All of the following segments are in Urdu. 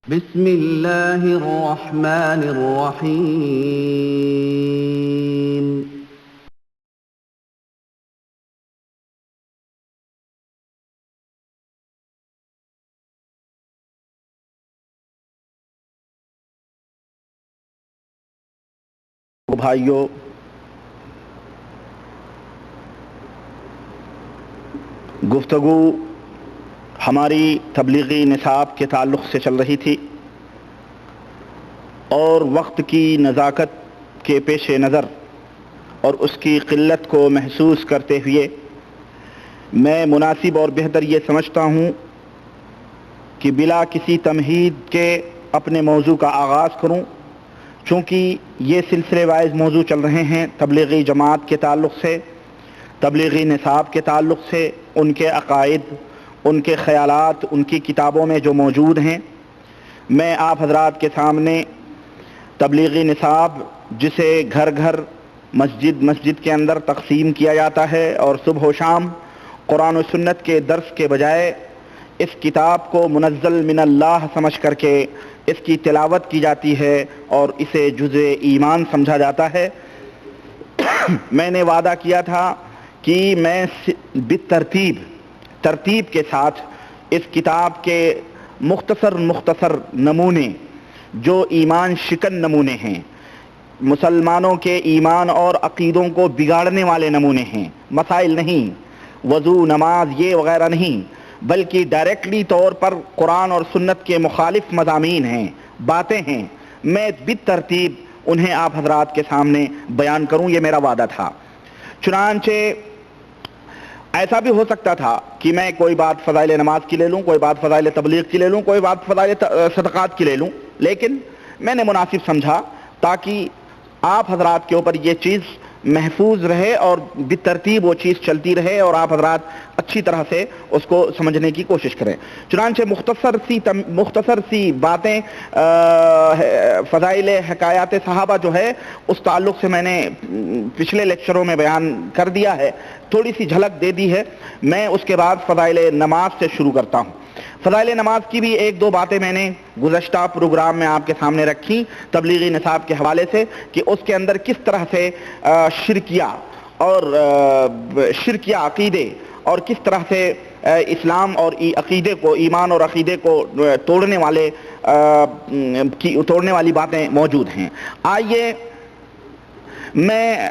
بسم اللہ الرحمن الرحیم بھائیوں، گفتگو ہماری تبلیغی نصاب کے تعلق سے چل رہی تھی اور وقت کی نزاکت کے پیش نظر اور اس کی قلت کو محسوس کرتے ہوئے میں مناسب اور بہتر یہ سمجھتا ہوں کہ بلا کسی تمہید کے اپنے موضوع کا آغاز کروں، چونکہ یہ سلسلے وائز موضوع چل رہے ہیں تبلیغی جماعت کے تعلق سے، تبلیغی نصاب کے تعلق سے، ان کے عقائد، ان کے خیالات، ان کی کتابوں میں جو موجود ہیں۔ میں آپ حضرات کے سامنے تبلیغی نصاب جسے گھر گھر مسجد مسجد کے اندر تقسیم کیا جاتا ہے اور صبح و شام قرآن و سنت کے درس کے بجائے اس کتاب کو منزل من اللہ سمجھ کر کے اس کی تلاوت کی جاتی ہے اور اسے جزء ایمان سمجھا جاتا ہے، میں نے وعدہ کیا تھا کہ میں ترتیب کے ساتھ اس کتاب کے مختصر نمونے جو ایمان شکن نمونے ہیں، مسلمانوں کے ایمان اور عقیدوں کو بگاڑنے والے نمونے ہیں، مسائل نہیں، وضو، نماز یہ وغیرہ نہیں، بلکہ ڈائریکٹلی طور پر قرآن اور سنت کے مخالف مضامین ہیں، باتیں ہیں، میں بالترتیب انہیں آپ حضرات کے سامنے بیان کروں، یہ میرا وعدہ تھا۔ چنانچہ ایسا بھی ہو سکتا تھا کہ میں کوئی بات فضائل نماز کی لے لوں، کوئی بات فضائل تبلیغ کی لے لوں، کوئی بات فضائل صدقات کی لے لوں، لیکن میں نے مناسب سمجھا تاکہ آپ حضرات کے اوپر یہ چیز محفوظ رہے اور بالترتیب وہ چیز چلتی رہے اور آپ حضرات اچھی طرح سے اس کو سمجھنے کی کوشش کریں۔ چنانچہ مختصر سی باتیں فضائل حکایات صحابہ جو ہے اس تعلق سے میں نے پچھلے لیکچروں میں بیان کر دیا ہے، تھوڑی سی جھلک دے دی ہے۔ میں اس کے بعد فضائل نماز سے شروع کرتا ہوں۔ فضائل نماز کی بھی ایک دو باتیں میں نے گزشتہ پروگرام میں آپ کے سامنے رکھی تبلیغی نصاب کے حوالے سے کہ اس کے اندر کس طرح سے شرکیہ عقیدے اور کس طرح سے اسلام اور عقیدے کو، ایمان اور عقیدے کو توڑنے والی باتیں موجود ہیں۔ آئیے میں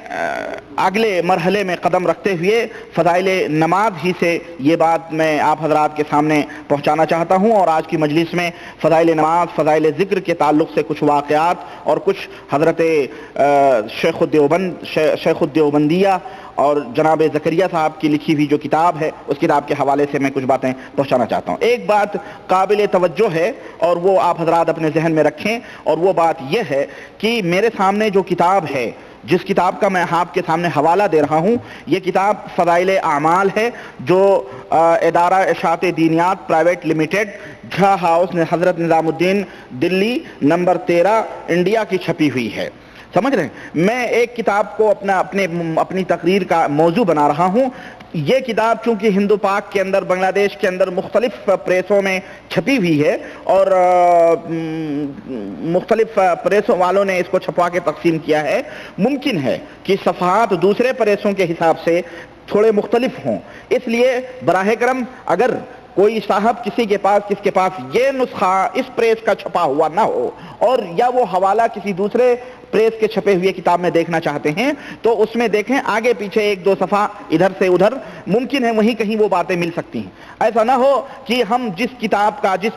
اگلے مرحلے میں قدم رکھتے ہوئے فضائل نماز ہی سے یہ بات میں آپ حضرات کے سامنے پہنچانا چاہتا ہوں، اور آج کی مجلس میں فضائل نماز، فضائل ذکر کے تعلق سے کچھ واقعات اور کچھ حضرت شیخ الدیوبندیہ اور جناب زکریہ صاحب کی لکھی ہوئی جو کتاب ہے اس کتاب کے حوالے سے میں کچھ باتیں پہنچانا چاہتا ہوں۔ ایک بات قابل توجہ ہے اور وہ آپ حضرات اپنے ذہن میں رکھیں، اور وہ بات یہ ہے کہ میرے سامنے جو کتاب ہے، جس کتاب کا میں آپ کے سامنے حوالہ دے رہا ہوں، یہ کتاب فضائل اعمال ہے جو ادارہ اشاعت دینیات پرائیویٹ لمیٹڈ، جھا ہاؤس، حضرت نظام الدین، دلی، نمبر 13، انڈیا کی چھپی ہوئی ہے۔ سمجھ رہے ہیں؟ میں ایک کتاب کو اپنی تقریر کا موضوع بنا رہا ہوں۔ یہ کتاب چونکہ ہندو پاک کے اندر، بنگلہ دیش کے اندر مختلف پریسوں میں چھپی ہوئی ہے اور مختلف پریسوں والوں نے اس کو چھپوا کے تقسیم کیا ہے، ممکن ہے کہ صفحات دوسرے پریسوں کے حساب سے تھوڑے مختلف ہوں، اس لیے براہ کرم اگر کوئی صاحب کس کے پاس یہ نسخہ اس پریس کا چھپا ہوا نہ ہو اور یا وہ حوالہ کسی دوسرے پریس کے چھپے ہوئے کتاب میں دیکھنا چاہتے ہیں تو اس میں دیکھیں، آگے پیچھے ایک دو صفحہ ادھر سے ادھر ممکن ہے وہیں کہیں وہ باتیں مل سکتی ہیں۔ ایسا نہ ہو کہ ہم جس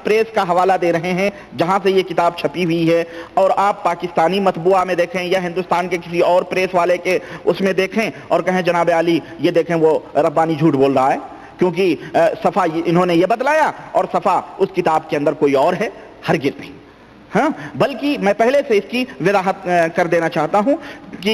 پریس کا حوالہ دے رہے ہیں جہاں سے یہ کتاب چھپی ہوئی ہے اور آپ پاکستانی مطبوعہ میں دیکھیں یا ہندوستان کے کسی اور پریس والے کے اس میں دیکھیں اور کہیں جناب علی یہ دیکھیں وہ ربانی جھوٹ بول رہا ہے، کیونکہ صفحہ انہوں نے یہ بدلایا اور صفحہ اس کتاب کے اندر کوئی اور ہے، ہرگز نہیں۔ ہاں، بلکہ میں پہلے سے اس کی وضاحت کر دینا چاہتا ہوں کہ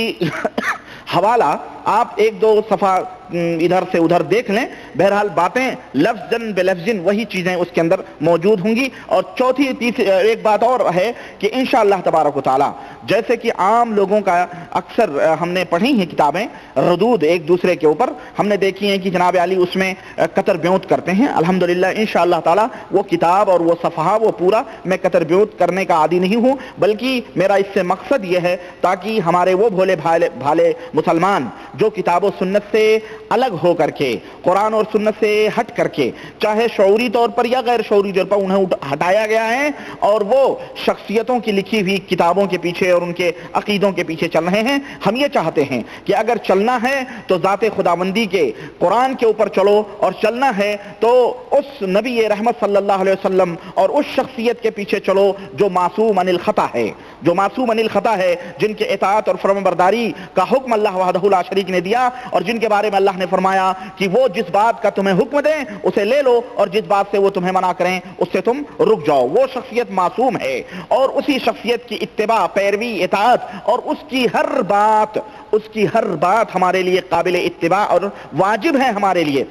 حوالہ آپ ایک دو صفحہ ادھر سے ادھر دیکھ لیں، بہرحال باتیں لفظاً بلفظاً وہی چیزیں اس کے اندر موجود ہوں گی۔ اور چوتھی ایک بات اور ہے کہ انشاءاللہ تبارک و تعالی جیسے کہ عام لوگوں کا اکثر ہم نے پڑھی ہیں کتابیں ردود ایک دوسرے کے اوپر، ہم نے دیکھی ہیں کہ جناب علی اس میں قطر بیوت کرتے ہیں۔ الحمدللہ انشاءاللہ تعالی وہ کتاب اور وہ صفحہ وہ پورا میں قطر بیوت کرنے کا عادی نہیں ہوں، بلکہ میرا اس سے مقصد یہ ہے تاکہ ہمارے وہ بھولے بھالے مسلمان جو کتاب و سنت سے الگ ہو کر کے، قرآن اور سنت سے ہٹ کر کے، چاہے شعوری طور پر یا غیر شعوری طور پر انہیں ہٹایا گیا ہے اور وہ شخصیتوں کی لکھی ہوئی کتابوں کے پیچھے اور ان کے عقیدوں کے پیچھے چل رہے ہیں، ہم یہ چاہتے ہیں کہ اگر چلنا ہے تو ذات خداوندی کے قرآن کے اوپر چلو، اور چلنا ہے تو اس نبی رحمت صلی اللہ علیہ وسلم اور اس شخصیت کے پیچھے چلو جو معصوم عن الخطا ہے، جو معصوم عن الخطا ہے، جن کے اطاعت اور فرمانبرداری کا حکم اللہ وحدہ لا شریک نے دیا، اور جن کے بارے میں اللہ نے فرمایا کہ وہ جس بات کا تمہیں حکم دیں اسے لے لو، اور جس بات سے وہ تمہیں منع کریں اس سے تم رک جاؤ۔ وہ شخصیت معصوم ہے، اور اسی شخصیت کی اتباع، پیروی، اطاعت، اور اس کی ہر بات ہمارے لیے قابل اتباع اور واجب ہے ہمارے لیے۔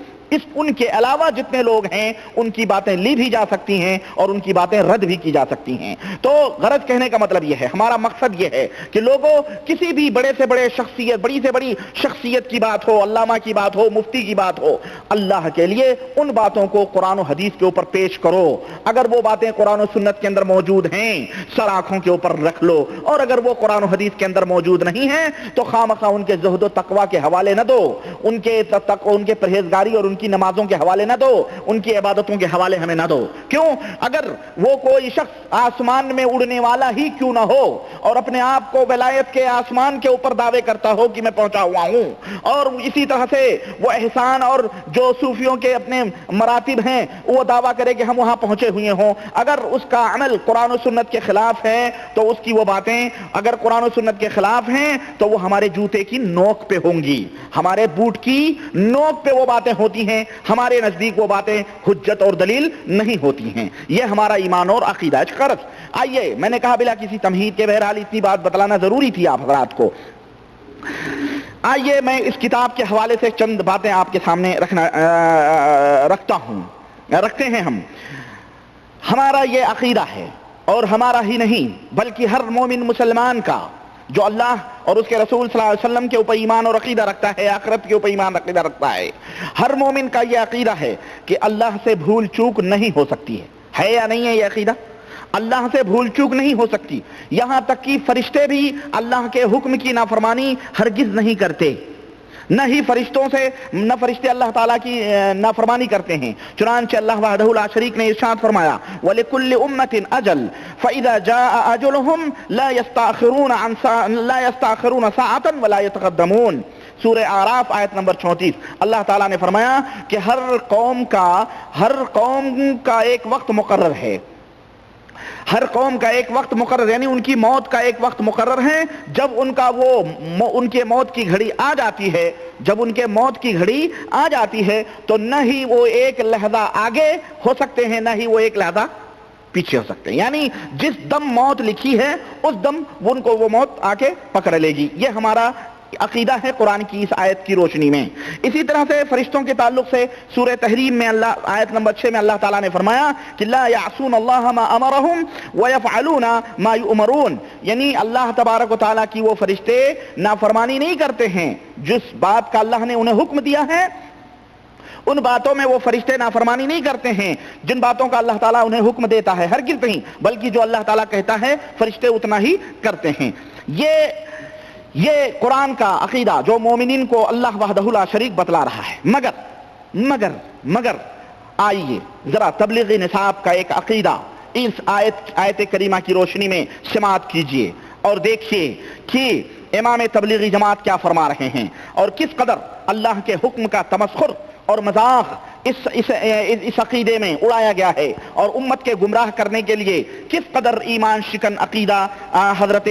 ان کے علاوہ جتنے لوگ ہیں ان کی باتیں لی بھی جا سکتی ہیں اور ان کی باتیں رد بھی کی جا سکتی ہیں۔ تو غرض کہنے کا مطلب یہ ہے، ہمارا مقصد یہ ہے کہ لوگوں کسی بھی بڑے سے بڑے شخصیت، بڑی سے بڑی شخصیت کی بات ہو، علامہ کی بات ہو، مفتی کی بات ہو، اللہ کے لیے ان باتوں کو قرآن و حدیث کے اوپر پیش کرو۔ اگر وہ باتیں قرآن و سنت کے اندر موجود ہیں سر آنکھوں کے اوپر رکھ لو، اور اگر وہ قرآن و حدیث کے اندر موجود نہیں ہیں تو خامخواہ ان کے زہد و تقوی کے حوالے نہ دو، ان کے پرہیزگاری اور ان کی نمازوں کے حوالے نہ دو، ان کی عبادتوں کے حوالے ہمیں نہ دو۔ کیوں؟ اگر وہ کوئی شخص آسمان میں اڑنے والا ہی کیوں نہ ہو اور اپنے آپ کو ولایت کے آسمان کے اوپر دعوے کرتا ہو کہ میں پہنچا ہوا ہوں، اور اسی طرح سے وہ احسان اور جو صوفیوں کے اپنے مراتب ہیں وہ دعویٰ کرے کہ ہم وہاں پہنچے ہوئے ہوں، اگر اس کا عمل قرآن و سنت کے خلاف ہے تو اس کی وہ باتیں اگر قرآن و سنت کے خلاف ہیں تو وہ ہمارے جوتے کی نوک پہ ہوں گی، ہمارے بوٹ کی نوک پہ وہ باتیں ہوتی ہیں، ہمارے نزدیک وہ باتیں حجت اور دلیل نہیں ہوتی ہیں۔ یہ ہمارا ایمان اور عقیدہ ہے۔ غرض آئیے، میں نے کہا بلا کسی تمہید کے، بہرحال اتنی بات بتلانا ضروری تھی آپ حضرات کو۔ آئیے میں اس کتاب کے حوالے سے چند باتیں آپ کے سامنے رکھتے ہیں۔ ہمارا یہ عقیدہ ہے، اور ہمارا ہی نہیں بلکہ ہر مومن مسلمان کا جو اللہ اور اس کے رسول صلی اللہ علیہ وسلم کے اوپر ایمان اور عقیدہ رکھتا ہے، آخرت کے اوپر ایمان عقیدہ رکھتا ہے، ہر مومن کا یہ عقیدہ ہے کہ اللہ سے بھول چوک نہیں ہو سکتی ہے یا نہیں ہے یہ عقیدہ؟ اللہ سے بھول چوک نہیں ہو سکتی، یہاں تک کہ فرشتے بھی اللہ کے حکم کی نافرمانی ہرگز نہیں کرتے، نہ ہی فرشتے اللہ تعالیٰ کی نافرمانی کرتے ہیں۔ چنانچہ اللہ وحدہ لا شریک نے ارشاد فرمایا وَلِكُلِّ أُمَّةٍ أَجَلٌ فَإِذَا جَاءَ أَجَلُهُمْ لَا يَسْتَأْخِرُونَ سَاعَةً وَلَا يَتَقَدَّمُونَ۔ سورہ اعراف آیت نمبر 34، اللہ تعالیٰ نے فرمایا کہ ہر قوم کا ایک وقت مقرر ہے، ہر قوم کا ایک وقت مقرر، یعنی ان کی موت کا ایک وقت مقرر ہے۔ جب ان کے موت کی گھڑی آ جاتی ہے، جب ان کے موت کی گھڑی آ جاتی ہے تو نہ ہی وہ ایک لحظہ آگے ہو سکتے ہیں، نہ ہی وہ ایک لحظہ پیچھے ہو سکتے ہیں، یعنی جس دم موت لکھی ہے اس دم ان کو وہ موت آ کے پکڑ لے گی۔ یہ ہمارا عقیدہ ہے قرآن کی اس آیت کی روشنی میں۔ اسی طرح سے فرشتوں کے تعلق سے سورہ تحریم میں آیت نمبر 6 میں اللہ تعالیٰ نے فرمایا کہ لا یعصون اللہ ما امرہم ویفعلون ما یؤمرون، یعنی اللہ تبارک و تعالیٰ کی وہ فرشتے نافرمانی نہیں کرتے ہیں، جس بات کا اللہ نے انہیں حکم دیا ہے ان باتوں میں وہ فرشتے نافرمانی نہیں کرتے ہیں، جن باتوں کا اللہ تعالیٰ انہیں حکم دیتا ہے ہرگز نہیں، بلکہ جو اللہ تعالیٰ کہتا ہے فرشتے اتنا ہی کرتے ہیں۔ یہ قرآن کا عقیدہ جو مومنین کو اللہ وحدہ لا شریک بتلا رہا ہے، مگر آئیے ذرا تبلیغی نصاب کا ایک عقیدہ اس آیت کریمہ کی روشنی میں سماعت کیجئے اور دیکھیے کہ امام تبلیغی جماعت کیا فرما رہے ہیں، اور کس قدر اللہ کے حکم کا تمسخر اور مذاق اس عقیدے میں اڑایا گیا ہے، اور امت کے گمراہ کرنے کے لیے کس قدر ایمان شکن عقیدہ حضرت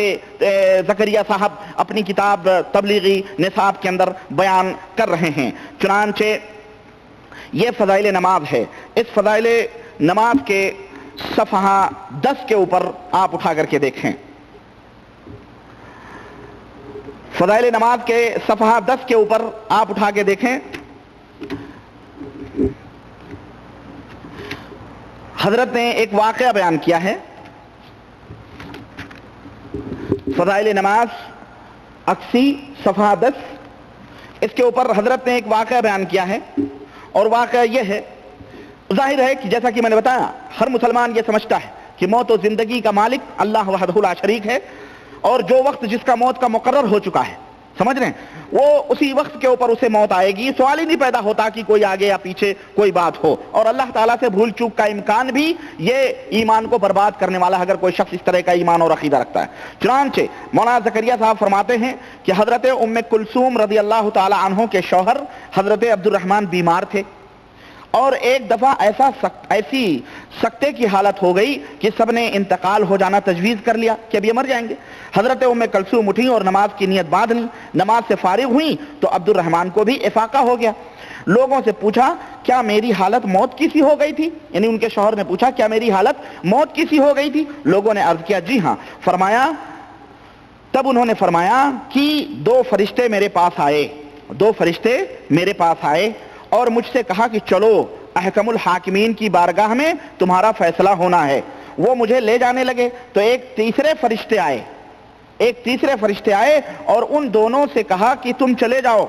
زکریا صاحب اپنی کتاب تبلیغی نصاب کے اندر بیان کر رہے ہیں۔ چنانچہ یہ فضائل نماز ہے، اس فضائل نماز کے صفحہ 10 کے اوپر آپ اٹھا کر کے دیکھیں۔ فضائل نماز کے صفحہ 10 کے اوپر آپ اٹھا کے دیکھیں، حضرت نے ایک واقعہ بیان کیا ہے. فضائل نماز 80 صفحہ 10، اس کے اوپر حضرت نے ایک واقعہ بیان کیا ہے، اور واقعہ یہ ہے، ظاہر ہے کہ جیسا کہ میں نے بتایا ہر مسلمان یہ سمجھتا ہے کہ موت و زندگی کا مالک اللہ وحدہ لا شریک ہے، اور جو وقت جس کا موت کا مقرر ہو چکا ہے، سمجھ رہے ہیں، وہ اسی وقت کے اوپر اسے موت آئے گی. سوال ہی نہیں پیدا ہوتا کہ کوئی آگے یا پیچھے کوئی بات ہو. اور اللہ تعالیٰ سے بھول چوک کا امکان بھی یہ ایمان کو برباد کرنے والا اگر کوئی شخص اس طرح کا ایمان اور عقیدہ رکھتا ہے. چنانچہ مولانا زکریا صاحب فرماتے ہیں کہ حضرت ام کلثوم رضی اللہ تعالی عنہ کے شوہر حضرت عبد الرحمن بیمار تھے، اور ایک دفعہ ایسی سکتے کی حالت ہو گئی کہ سب نے انتقال ہو جانا تجویز کر لیا کہ اب یہ مر جائیں گے. حضرت ام کلثوم اٹھیں اور نماز کی نیت باندھ لی. نماز سے فارغ ہوئیں تو عبد الرحمن کو بھی افاقہ ہو گیا. لوگوں سے پوچھا کیا میری حالت موت کی سی ہو گئی تھی؟ یعنی ان کے شوہر نے پوچھا کیا میری حالت موت کی سی ہو گئی تھی؟ لوگوں نے عرض کیا جی ہاں. تب انہوں نے فرمایا کہ دو فرشتے میرے پاس آئے اور مجھ سے کہا کہ چلو احکم الحاکمین کی بارگاہ میں تمہارا فیصلہ ہونا ہے. وہ مجھے لے جانے لگے تو ایک تیسرے فرشتے آئے اور ان دونوں سے کہا کہ تم چلے جاؤ.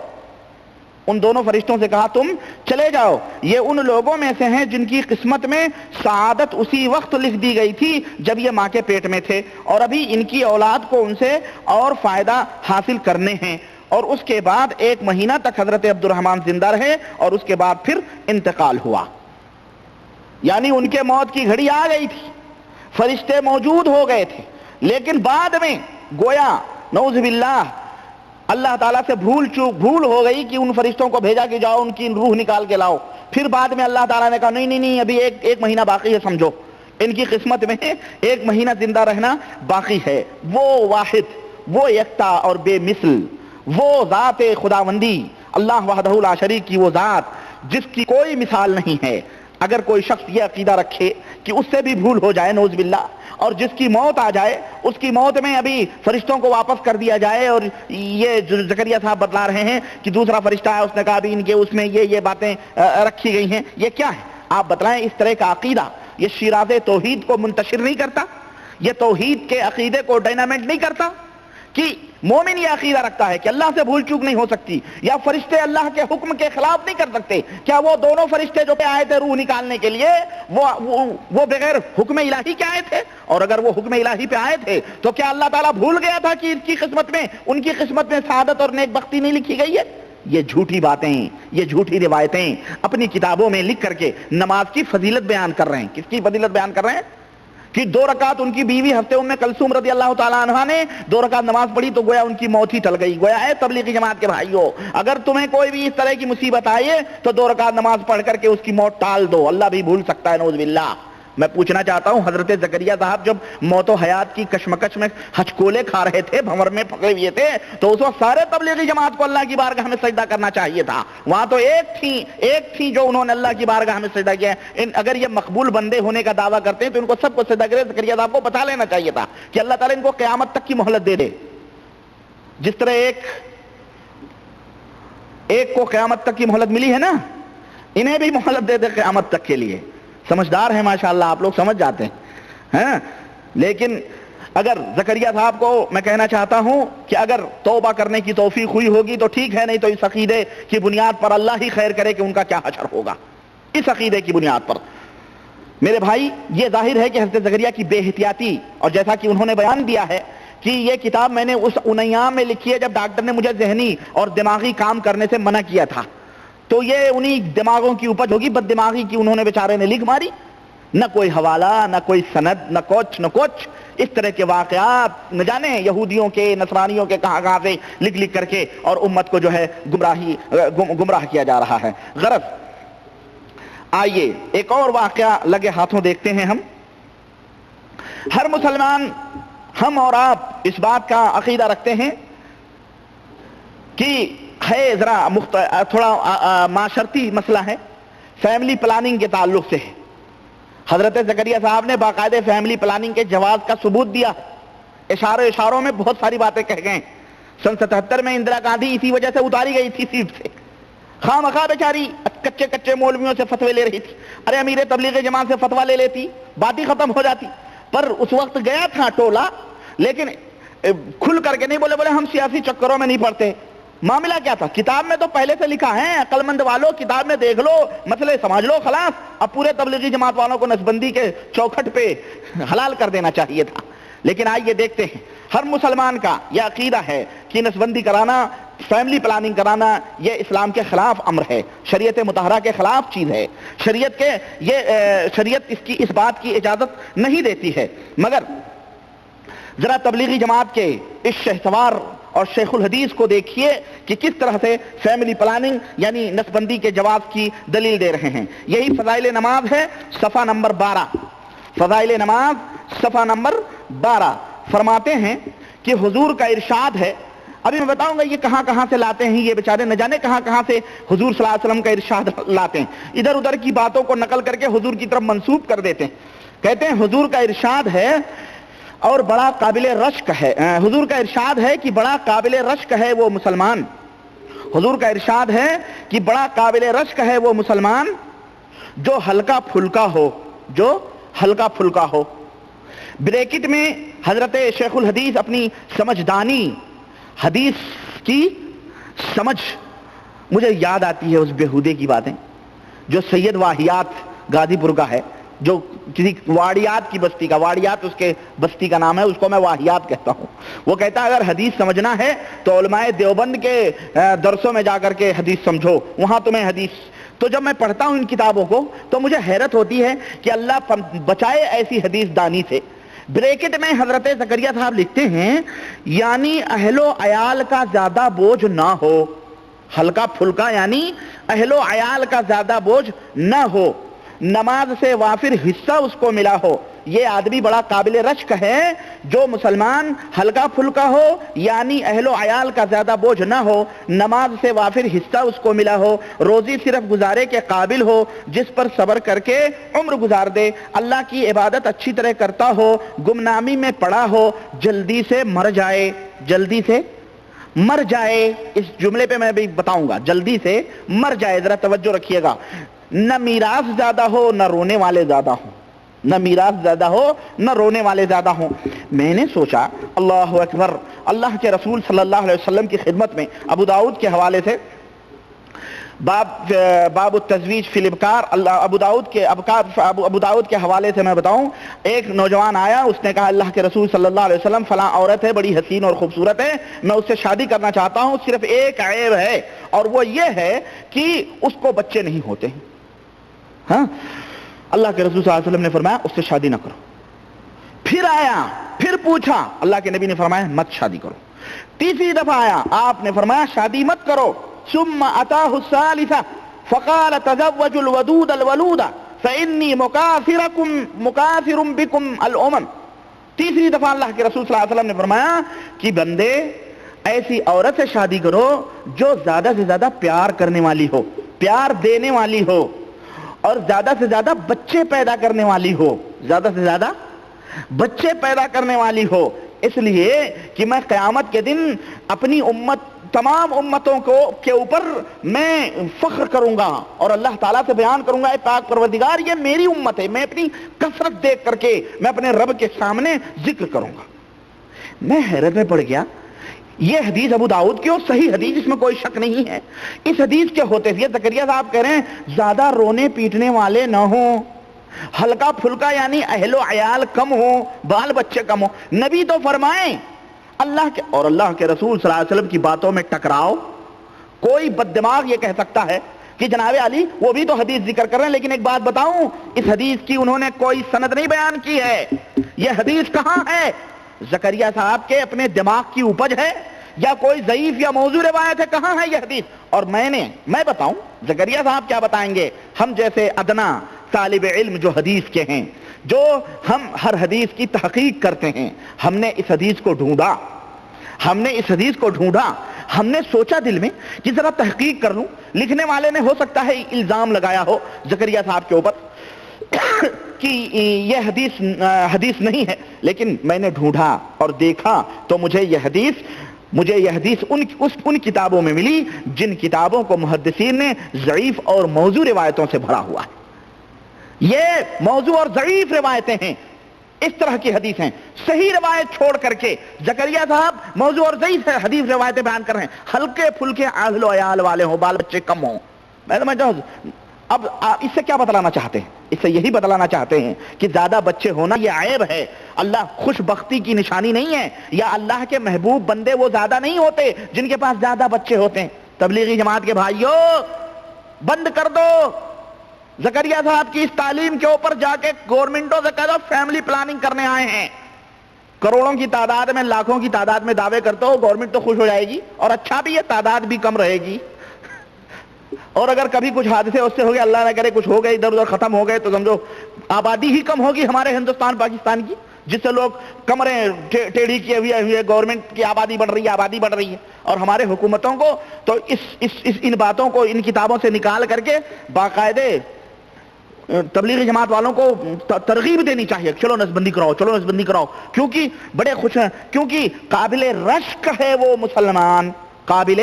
ان دونوں فرشتوں سے کہا تم چلے جاؤ، یہ ان لوگوں میں سے ہیں جن کی قسمت میں سعادت اسی وقت لکھ دی گئی تھی جب یہ ماں کے پیٹ میں تھے، اور ابھی ان کی اولاد کو ان سے اور فائدہ حاصل کرنے ہیں. اور اس کے بعد 1 مہینہ تک حضرت عبد الرحمن زندہ رہے اور اس کے بعد پھر انتقال ہوا. یعنی ان کے موت کی گھڑی آ گئی تھی، فرشتے موجود ہو گئے تھے، لیکن بعد میں گویا نعوذ باللہ اللہ تعالیٰ سے بھول ہو گئی کہ ان فرشتوں کو بھیجا کہ جاؤ ان کی روح نکال کے لاؤ. پھر بعد میں اللہ تعالیٰ نے کہا نہیں ابھی ایک مہینہ باقی ہے، سمجھو ان کی قسمت میں 1 مہینہ زندہ رہنا باقی ہے. وہ واحد، وہ یکتا اور بے مثل، وہ ذات خداوندی اللہ وحدہ لا شریک کی وہ ذات جس کی کوئی مثال نہیں ہے. اگر کوئی شخص یہ عقیدہ رکھے کہ اس سے بھی بھول ہو جائے نعوذ باللہ، اور جس کی موت آ جائے اس کی موت میں ابھی فرشتوں کو واپس کر دیا جائے، اور یہ جو زکریا صاحب بتلا رہے ہیں کہ دوسرا فرشتہ ہے اس نے کہا ابھی ان کے اس میں یہ باتیں رکھی گئی ہیں، یہ کیا ہے؟ آپ بتلائیں. اس طرح کا عقیدہ یہ شیراز توحید کو منتشر نہیں کرتا، یہ توحید کے عقیدے کو ڈائنامٹ نہیں کرتا کہ مومن یہ عقیدہ رکھتا ہے کہ اللہ سے بھول چوک نہیں ہو سکتی، یا فرشتے اللہ کے حکم کے خلاف نہیں کر سکتے. کیا وہ دونوں فرشتے جو آئے تھے روح نکالنے کے لیے وہ بغیر حکم الہی کے آئے تھے؟ اور اگر وہ حکم الہی پہ آئے تھے تو کیا اللہ تعالیٰ بھول گیا تھا کہ ان کی قسمت میں سعادت اور نیک بختی نہیں لکھی گئی ہے؟ یہ جھوٹی باتیں، یہ جھوٹی روایتیں اپنی کتابوں میں لکھ کر کے نماز کی فضیلت بیان کر رہے ہیں. کس کی فضیلت بیان کر رہے ہیں؟ کہ 2 رکعت ان کی بیوی حضرت ام کلثوم رضی اللہ تعالیٰ عنہ نے 2 رکعت نماز پڑھی تو گویا ان کی موت ہی ٹل گئی. گویا ہے تبلیغی جماعت کے بھائیوں، اگر تمہیں کوئی بھی اس طرح کی مصیبت آئے تو 2 رکعت نماز پڑھ کر کے اس کی موت ٹال دو، اللہ بھی بھول سکتا ہے نعوذ باللہ. میں پوچھنا چاہتا ہوں حضرت زکریا صاحب جب موت و حیات کی کشمکش میں ہچکولے کھا رہے تھے، بھنور میں پکڑے ہوئے تھے، تو اس وقت سارے تبلیغی جماعت کو اللہ کی بارگاہ میں سجدہ کرنا چاہیے تھا. وہاں تو ایک تھی جو انہوں نے اللہ کی بارگاہ میں سجدہ کیا. اگر یہ مقبول بندے ہونے کا دعویٰ کرتے ہیں تو ان کو سب کو سجدہ کرے. زکریا صاحب کو بتا لینا چاہیے تھا کہ اللہ تعالیٰ ان کو قیامت تک کی مہلت دے دے. جس طرح ایک کو قیامت تک کی مہلت ملی ہے نا، انہیں بھی مہلت دے دے قیامت تک کے لیے. سمجھدار ہیں ماشاءاللہ، آپ لوگ سمجھ جاتے ہیں. لیکن اگر زکریا صاحب کو میں کہنا چاہتا ہوں کہ اگر توبہ کرنے کی توفیق ہوئی ہوگی تو ٹھیک ہے، نہیں تو اس عقیدے کی بنیاد پر اللہ ہی خیر کرے کہ ان کا کیا حشر ہوگا. اس عقیدے کی بنیاد پر میرے بھائی یہ ظاہر ہے کہ حضرت زکریا کی بے احتیاطی، اور جیسا کہ انہوں نے بیان دیا ہے کہ یہ کتاب میں نے اس انیام میں لکھی ہے جب ڈاکٹر نے مجھے ذہنی اور دماغی کام کرنے سے منع کیا تھا، تو یہ انہی دماغوں کی اپج ہوگی، بد دماغی کی انہوں نے بیچارے نے لکھ ماری. نہ کوئی حوالہ، نہ کوئی سند، نہ کچھ. اس طرح کے واقعات نہ جانے یہودیوں کے، نصرانیوں کے کہاں سے لکھ کر کے اور امت کو جو ہے گمراہ کیا جا رہا ہے. غرض آئیے ایک اور واقعہ لگے ہاتھوں دیکھتے ہیں. ہر مسلمان، ہم اور آپ اس بات کا عقیدہ رکھتے ہیں کہ ہے ذرا تھوڑا معاشرتی مسئلہ ہے، فیملی پلاننگ کے تعلق سے ہے. حضرت زکریا صاحب نے باقاعدہ فیملی پلاننگ کے جواز کا ثبوت دیا، اشاروں میں بہت ساری باتیں کہہ گئے. سن 77 میں اندرا گاندھی اسی وجہ سے اتاری گئی تھی سیٹ سے، خواہ مخواہ بیچاری کچے مولویوں سے فتوے لے رہی تھی. ارے امیر تبلیغ جماعت سے فتوا لے لیتی، بات ہی ختم ہو جاتی. پر اس وقت گیا تھا ٹولہ، لیکن کھل کر کے نہیں بولے ہم سیاسی چکروں میں نہیں پڑتے. معاملہ کیا تھا؟ کتاب میں تو پہلے سے لکھا ہے، عقل مند والوں کتاب میں دیکھ لو، مسئلے سمجھ لو، خلاص. اب پورے تبلیغی جماعت والوں کو نسبندی کے چوکھٹ پہ حلال کر دینا چاہیے تھا. لیکن آئیے دیکھتے ہیں، ہر مسلمان کا یہ عقیدہ ہے کہ نسبندی کرانا، فیملی پلاننگ کرانا یہ اسلام کے خلاف امر ہے، شریعت مطہرہ کے خلاف چیز ہے. شریعت اس بات کی اجازت نہیں دیتی ہے. مگر ذرا تبلیغی جماعت کے اس شہسوار اور شیخ الحدیث کو دیکھیے کہ کس طرح سے فیملی پلاننگ یعنی نسبندی کے جواز کی دلیل دے رہے ہیں. یہی فضائل نماز ہے، صفحہ نمبر 12. فضائل نماز صفحہ نمبر 12 فرماتے ہیں کہ حضور کا ارشاد ہے. ابھی میں بتاؤں گا یہ کہاں کہاں سے لاتے ہیں، یہ بیچارے نہ جانے کہاں کہاں سے حضور صلی اللہ علیہ وسلم کا ارشاد لاتے ہیں، ادھر ادھر کی باتوں کو نقل کر کے حضور کی طرف منسوب کر دیتے ہیں. کہتے ہیں حضور کا ارشاد ہے اور بڑا قابل رشک ہے، حضور کا ارشاد ہے کہ بڑا قابل رشک ہے وہ مسلمان. حضور کا ارشاد ہے کہ بڑا قابل رشک ہے وہ مسلمان جو ہلکا پھلکا ہو، جو ہلکا پھلکا ہو. بریکٹ میں حضرت شیخ الحدیث اپنی سمجھدانی، حدیث کی سمجھ، مجھے یاد آتی ہے اس بیہودے کی باتیں جو سید واہیات غازی پور کا ہے، جو کسی واڑیات کی بستی کا، واڑیات اس کے بستی کا نام ہے، اس کو میں واہیات کہتا ہوں. وہ کہتا ہے اگر حدیث سمجھنا ہے تو علماء دیوبند کے درسوں میں جا کر کے حدیث سمجھو، وہاں تمہیں حدیث. تو جب میں پڑھتا ہوں ان کتابوں کو تو مجھے حیرت ہوتی ہے کہ اللہ بچائے ایسی حدیث دانی سے. بریکٹ میں حضرت زکریا صاحب لکھتے ہیں یعنی اہل و عیال کا زیادہ بوجھ نہ ہو، ہلکا پھلکا یعنی اہل و عیال کا زیادہ بوجھ نہ ہو، نماز سے وافر حصہ اس کو ملا ہو. یہ آدمی بڑا قابل رشک ہے جو مسلمان ہلکا پھلکا ہو، یعنی اہل و عیال کا زیادہ بوجھ نہ ہو، نماز سے وافر حصہ اس کو ملا ہو، روزی صرف گزارے کے قابل ہو، جس پر صبر کر کے عمر گزار دے، اللہ کی عبادت اچھی طرح کرتا ہو، گمنامی میں پڑا ہو، جلدی سے مر جائے. جلدی سے مر جائے، اس جملے پہ میں بھی بتاؤں گا، جلدی سے مر جائے. ذرا توجہ رکھیے گا. نہ میراث زیادہ ہو نہ رونے والے زیادہ ہوں، نہ میراث زیادہ ہو نہ رونے والے زیادہ ہوں. میں نے سوچا اللہ اکبر، اللہ کے رسول صلی اللہ علیہ وسلم کی خدمت میں ابو داؤد کے حوالے سے باب التزویج فی الابکار، ابو داؤد کے حوالے سے میں بتاؤں، ایک نوجوان آیا، اس نے کہا اللہ کے رسول صلی اللہ علیہ وسلم فلاں عورت ہے، بڑی حسین اور خوبصورت ہے، میں اس سے شادی کرنا چاہتا ہوں، صرف ایک عیب ہے اور وہ یہ ہے کہ اس کو بچے نہیں ہوتے ہیں. ہاں، اللہ کے رسول صلی اللہ علیہ وسلم نے فرمایا اس سے شادی نہ کرو. پھر آیا، پھر پوچھا، اللہ کے نبی نے فرمایا مت شادی کرو. تیسری دفعہ آیا، آپ نے فرمایا شادی مت کرو. ثم اتاه الثالثة فقال تزوجوا الودود الولود فإني مكاثر بكم الأمم. تیسری دفعہ اللہ کے رسول صلی اللہ علیہ وسلم نے فرمایا کہ بندے ایسی عورت سے شادی کرو جو زیادہ سے زیادہ پیار کرنے والی ہو، پیار دینے والی ہو، اور زیادہ سے زیادہ بچے پیدا کرنے والی ہو، زیادہ سے زیادہ بچے پیدا کرنے والی ہو. اس لیے کہ میں قیامت کے دن اپنی امت، تمام امتوں کے اوپر میں فخر کروں گا اور اللہ تعالیٰ سے بیان کروں گا، اے پاک پروردگار یہ میری امت ہے، میں اپنی کثرت دیکھ کر کے میں اپنے رب کے سامنے ذکر کروں گا. میں حیرت میں پڑ گیا، یہ حدیث ابو داؤد کی اور صحیح حدیث، اس میں کوئی شک نہیں ہے. اس حدیث کے ہوتے ہوئے زکریا صاحب کہہ رہے ہیں زیادہ رونے پیٹنے والے نہ ہوں، ہلکا پھلکا یعنی اہل و عیال کم ہو، بال بچے کم ہو. نبی تو فرمائیں اللہ کے اور اللہ کے رسول صلی اللہ علیہ وسلم کی باتوں میں ٹکراؤ. کوئی بد دماغ یہ کہہ سکتا ہے کہ جناب علی وہ بھی تو حدیث ذکر کر رہے ہیں، لیکن ایک بات بتاؤں، اس حدیث کی انہوں نے کوئی سند نہیں بیان کی ہے. یہ حدیث کہاں ہے؟ زکریا صاحب کے اپنے دماغ کی اپج ہے یا کوئی ضعیف یا موضوع روایت ہے؟ کہاں ہے یہ حدیث؟ اور میں بتاؤں زکریا صاحب کیا بتائیں گے؟ ہم جیسے ادنا طالب علم جو حدیث کے ہیں، جو ہم ہر حدیث کی تحقیق کرتے ہیں، ہم نے اس حدیث کو ڈھونڈا، ہم نے سوچا دل میں کہ ذرا تحقیق کر لوں. لکھنے والے نے ہو سکتا ہے الزام لگایا ہو زکریا صاحب کے اوپر کہ یہ حدیث نہیں ہے، لیکن میں نے ڈھونڈا اور دیکھا تو مجھے یہ حدیث مجھے یہ حدیث ان کتابوں میں ملی جن کتابوں کو محدثین نے ضعیف اور موضوع روایتوں سے بھرا ہوا ہے. یہ موضوع اور ضعیف روایتیں ہیں, اس طرح کی حدیث ہیں. صحیح روایت چھوڑ کر کے زکریا صاحب موضوع اور ضعیف حدیث روایتیں بیان کر رہے ہیں. ہلکے پھلکے اہل و عیال والے ہوں, بال بچے کم ہوں. میں سمجھتا ہوں اب اس سے کیا بتلانا چاہتے ہیں؟ اس سے یہی بتلانا چاہتے ہیں کہ زیادہ بچے ہونا یہ عیب ہے, اللہ خوش بختی کی نشانی نہیں ہے, یا اللہ کے محبوب بندے وہ زیادہ نہیں ہوتے جن کے پاس زیادہ بچے ہوتے ہیں. تبلیغی جماعت کے بھائیوں بند کر دو زکریا صاحب کی اس تعلیم کے اوپر جا کے گورنمنٹوں سے کہہ دو فیملی پلاننگ کرنے آئے ہیں. کروڑوں کی تعداد میں, لاکھوں کی تعداد میں دعوے کرتے ہو, گورنمنٹ تو خوش ہو جائے گی اور اچھا بھی ہے, تعداد بھی کم رہے گی. اور اگر کبھی کچھ حادثے اس سے ہو گئے, اللہ نہ کرے کچھ ہو گئے, ادھر ادھر ختم ہو گئے, تو سمجھو آبادی ہی کم ہوگی ہمارے ہندوستان پاکستان کی, جس سے لوگ کمریں ٹیڑھی کیے ہوئے, گورنمنٹ کی آبادی بڑھ رہی ہے. اور ہمارے حکومتوں کو تو ان باتوں کو ان کتابوں سے نکال کر کے باقاعدے تبلیغی جماعت والوں کو ترغیب دینی چاہیے, چلو نسبندی کراؤ, کیونکہ بڑے خوش ہیں, کیونکہ قابل رشک ہے وہ مسلمان, قابل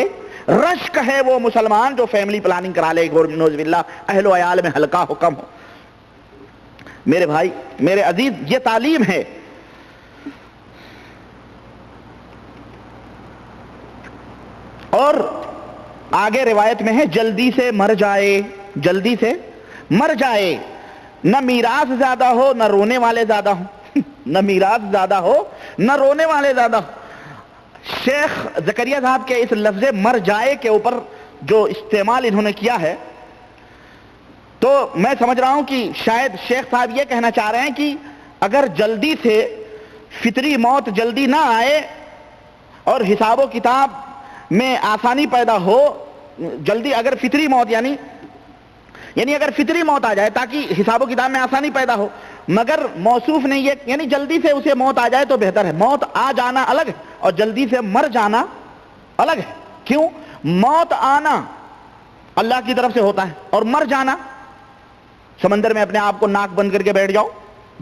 رشک ہے وہ مسلمان جو فیملی پلاننگ کرا لے, نوز باللہ, اہل و عیال میں ہلکا ہو, کم ہو. میرے بھائی میرے عزیز, یہ تعلیم ہے. اور آگے روایت میں ہے جلدی سے مر جائے, نہ میراث زیادہ ہو نہ رونے والے زیادہ ہوں, نہ میراث زیادہ ہو نہ رونے والے زیادہ ہوں. شیخ زکریا صاحب کے اس لفظ مر جائے کے اوپر جو استعمال انہوں نے کیا ہے, تو میں سمجھ رہا ہوں کہ شاید شیخ صاحب یہ کہنا چاہ رہے ہیں کہ اگر جلدی سے فطری موت جلدی نہ آئے اور حساب و کتاب میں آسانی پیدا ہو, جلدی اگر فطری موت یعنی اگر فطری موت آ جائے تاکہ حساب و کتاب میں آسانی پیدا ہو, مگر موصوف نے یہ یعنی جلدی سے اسے موت آ جائے تو بہتر ہے. موت آ جانا الگ ہے اور جلدی سے مر جانا الگ ہے. کیوں؟ موت آنا اللہ کی طرف سے ہوتا ہے, اور مر جانا سمندر میں اپنے آپ کو ناک بند کر کے بیٹھ جاؤ,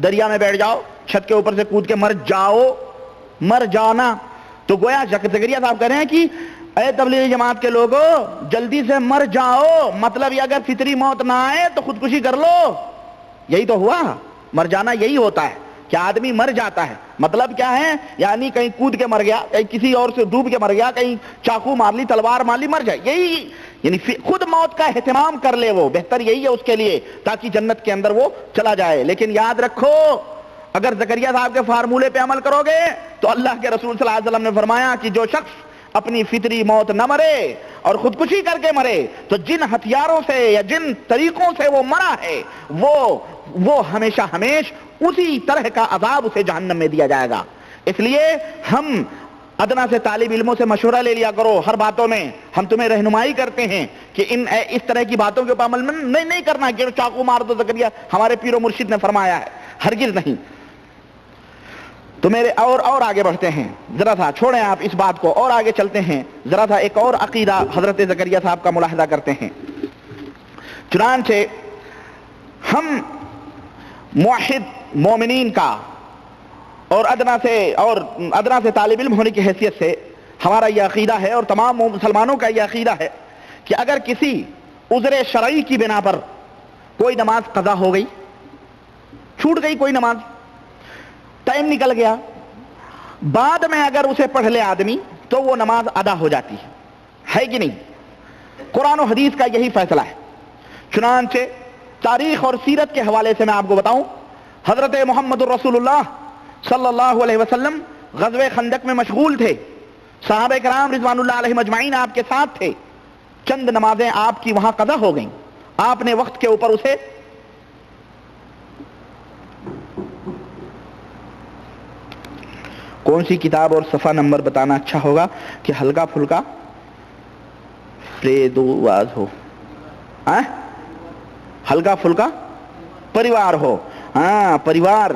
دریا میں بیٹھ جاؤ, چھت کے اوپر سے کود کے مر جانا. تو گویا زکریا صاحب کہہ رہے ہیں کہ اے تبلیغی جماعت کے لوگوں جلدی سے مر جاؤ, مطلب یہ اگر فطری موت نہ آئے تو خودکشی کر لو. یہی تو ہوا, مر جانا یہی ہوتا ہے کہ آدمی مر جاتا ہے. مطلب کیا ہے؟ یعنی کہیں کود کے مر گیا, کہیں کسی اور سے ڈوب کے مر گیا, کہیں چاقو مار لی, تلوار مار لی, مر جائے. یہی یعنی خود موت کا اہتمام کر لے, وہ بہتر یہی ہے اس کے لیے, تاکہ جنت کے اندر وہ چلا جائے. لیکن یاد رکھو اگر زکریا صاحب کے فارمولے پہ عمل کرو گے تو اللہ کے رسول صلی اللہ علیہ وسلم نے فرمایا کہ جو شخص اپنی فطری موت نہ مرے اور خودکشی کر کے مرے تو جن ہتھیاروں سے یا جن طریقوں سے وہ مرا ہے وہ ہمیشہ اسی طرح کا عذاب اسے جہنم میں دیا جائے گا. اس لیے ہم ادنا سے طالب علموں سے مشورہ لے لیا کرو ہر باتوں میں. ہم تمہیں رہنمائی کرتے ہیں کہ اس طرح کی باتوں کے اوپر عمل نہیں کرنا کہ چاقو مار دو زکریا, ہمارے پیر و مرشد نے فرمایا ہے, ہرگز نہیں. تو میرے اور آگے بڑھتے ہیں, ذرا سا چھوڑیں آپ اس بات کو اور آگے چلتے ہیں, ذرا سا ایک اور عقیدہ حضرت زکریا صاحب کا ملاحظہ کرتے ہیں. چنانچہ ہم موحد مومنین کا اور ادنا سے طالب علم ہونے کی حیثیت سے ہمارا یہ عقیدہ ہے اور تمام مسلمانوں کا یہ عقیدہ ہے کہ اگر کسی عذر شرعی کی بنا پر کوئی نماز قضا ہو گئی, چھوٹ گئی کوئی نماز, ٹائم نکل گیا, بعد میں اگر اسے پڑھ لے آدمی تو وہ نماز ادا ہو جاتی ہے کہ نہیں؟ قرآن و حدیث کا یہی فیصلہ ہے. چنانچہ تاریخ اور سیرت کے حوالے سے میں آپ کو بتاؤں, حضرت محمد الرسول اللہ صلی اللہ علیہ وسلم غزوہ خندق میں مشغول تھے, صحابہ کرام رضوان اللہ علیہم اجمعین آپ کے ساتھ تھے, چند نمازیں آپ کی وہاں قضا ہو گئیں, آپ نے وقت کے اوپر اسے کون سی کتاب اور صفحہ نمبر بتانا اچھا ہوگا کہ ہلکا پھلکا واز ہو, ہلکا پھلکا پریوار ہو. ہاں, پریوار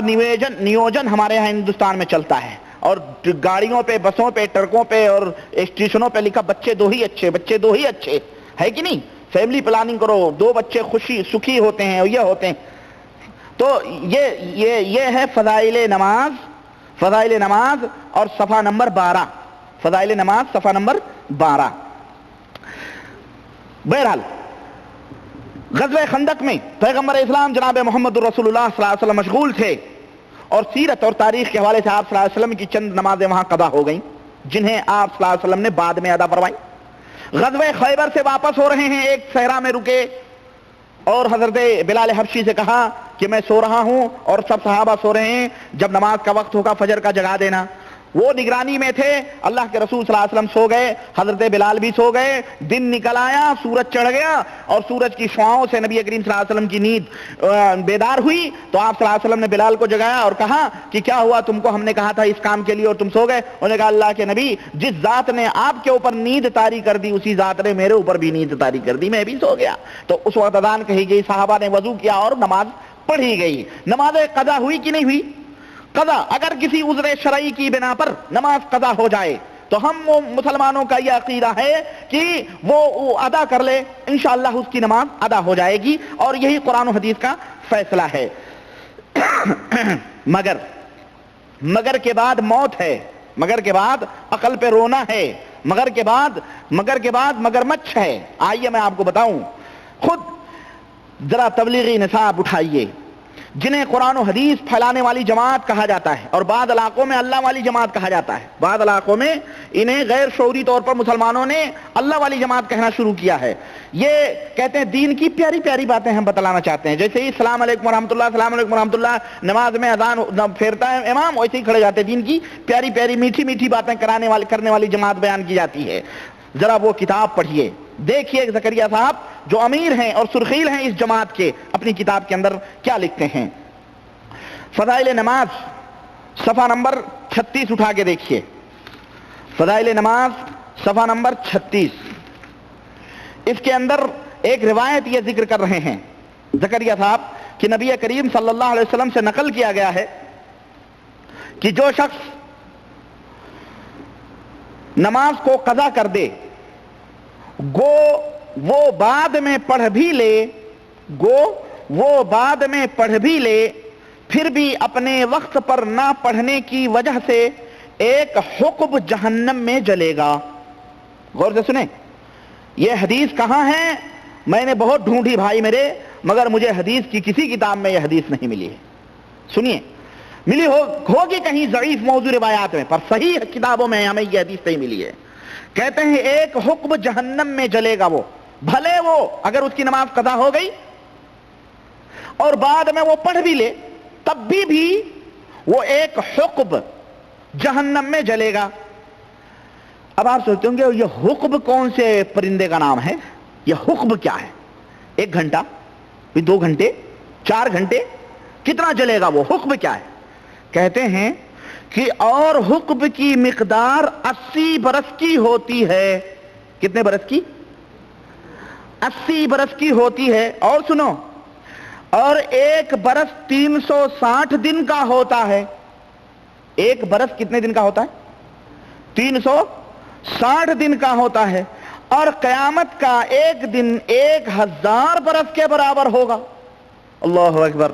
نیوجن ہمارے یہاں ہندوستان میں چلتا ہے, اور گاڑیوں پہ, بسوں پہ, ٹرکوں پہ اور اسٹیشنوں پہ لکھا بچے دو ہی اچھے ہے کہ نہیں؟ فیملی پلاننگ کرو, 2 بچے سکھی ہوتے ہیں, یہ ہوتے ہیں. تو یہ ہے فضائل نماز فضائل نماز اور صفحہ نمبر 12. فضائل نماز صفحہ نمبر 12. بہرحال غزوہ خندق میں پیغمبر اسلام جناب محمد الرسول اللہ صلی اللہ علیہ وسلم مشغول تھے اور سیرت اور تاریخ کے حوالے سے آپ صلی اللہ علیہ وسلم کی چند نمازیں وہاں قضا ہو گئیں جنہیں آپ صلی اللہ علیہ وسلم نے بعد میں ادا فرمائی. غزوہ خیبر سے واپس ہو رہے ہیں, ایک صحرا میں رکے اور حضرت بلال حبشی سے کہا کہ میں سو رہا ہوں اور سب صحابہ سو رہے ہیں, جب نماز کا وقت ہوگا فجر کا جگا دینا. وہ نگرانی میں تھے, اللہ کے رسول صلی اللہ علیہ وسلم سو گئے, حضرت بلال بھی سو گئے. دن نکل آیا, سورج چڑھ گیا اور سورج کی شعاؤں سے نبی کریم صلی اللہ علیہ وسلم کی نیند بیدار ہوئی. تو آپ صلی اللہ علیہ وسلم نے بلال کو جگایا اور کہا کہ کیا ہوا, تم کو ہم نے کہا تھا اس کام کے لیے اور تم سو گئے. انہوں نے کہا اللہ کے نبی, جس ذات نے آپ کے اوپر نیند طاری کر دی اسی ذات نے میرے اوپر بھی نیند طاری کر دی, میں بھی سو گیا. تو اس وقت اذان کہی گئی, صحابہ نے وضو کیا اور نماز پڑھی گئی. نماز قضا ہوئی کہ نہیں ہوئی؟ قضا. اگر کسی عذر شرعی کی بنا پر نماز قضا ہو جائے تو ہم مسلمانوں کا یہ عقیدہ ہے کہ وہ ادا کر لے, انشاءاللہ اس کی نماز ادا ہو جائے گی, اور یہی قرآن و حدیث کا فیصلہ ہے. مگر کے بعد موت ہے, مگر کے بعد عقل پہ رونا ہے, مگر کے بعد مگرمچھ ہے. آئیے میں آپ کو بتاؤں, خود ذرا تبلیغی نصاب اٹھائیے جنہیں قرآن و حدیث پھیلانے والی جماعت کہا جاتا ہے, اور بعض علاقوں میں اللہ والی جماعت کہا جاتا ہے, بعض علاقوں میں انہیں غیر شعوری طور پر مسلمانوں نے اللہ والی جماعت کہنا شروع کیا ہے. یہ کہتے ہیں دین کی پیاری پیاری باتیں ہم بتلانا چاہتے ہیں, جیسے ہی السلام علیکم ورحمۃ اللہ, السلام علیکم ورحمۃ اللہ, نماز میں اذان پھیرتا ہے امام ویسے ہی کھڑے جاتے ہیں. دین کی پیاری پیاری میٹھی میٹھی باتیں کرنے والی جماعت بیان کی جاتی ہے. ذرا وہ کتاب پڑھیے, دیکھیے زکریہ صاحب جو امیر ہیں اور سرخیل ہیں اس جماعت کے, اپنی کتاب کے اندر کیا لکھتے ہیں. فضائل نماز صفحہ نمبر 36 اٹھا کے دیکھیے. فضائل نماز صفحہ نمبر 36, اس کے اندر ایک روایت یہ ذکر کر رہے ہیں زکریہ صاحب کہ نبی کریم صلی اللہ علیہ وسلم سے نقل کیا گیا ہے کہ جو شخص نماز کو قضا کر دے گو وہ بعد میں پڑھ بھی لے پھر بھی اپنے وقت پر نہ پڑھنے کی وجہ سے ایک حقب جہنم میں جلے گا. غور سے سنیں, یہ حدیث کہاں ہے؟ میں نے بہت ڈھونڈی بھائی میرے, مگر مجھے حدیث کی کسی کتاب میں یہ حدیث نہیں ملی ہے. سنیے, ملی ہوگی کہیں ضعیف موضوع روایات میں, پر صحیح کتابوں میں ہمیں یہ حدیث نہیں ملی ہے. کہتے ہیں ایک حقب جہنم میں جلے گا وہ, بھلے وہ اگر اس کی نماز قضا ہو گئی اور بعد میں وہ پڑھ بھی لے تب بھی وہ ایک حقب جہنم میں جلے گا. اب آپ سوچتے ہوں گے یہ حقب کون سے پرندے کا نام ہے؟ یہ حقب کیا ہے؟ 1 گھنٹہ, 2 گھنٹے, 4 گھنٹے, کتنا جلے گا وہ؟ حقب کیا ہے؟ کہتے ہیں کہ اور حقب کی مقدار 80 برس کی ہوتی ہے. کتنے برس کی؟ 80 برس کی ہوتی ہے. اور سنو, اور 1 برس 360 دن کا ہوتا ہے. 1 برس کتنے دن کا ہوتا ہے؟ 360 دن کا ہوتا ہے. اور قیامت کا 1 دن 1000 برس کے برابر ہوگا. اللہ اکبر.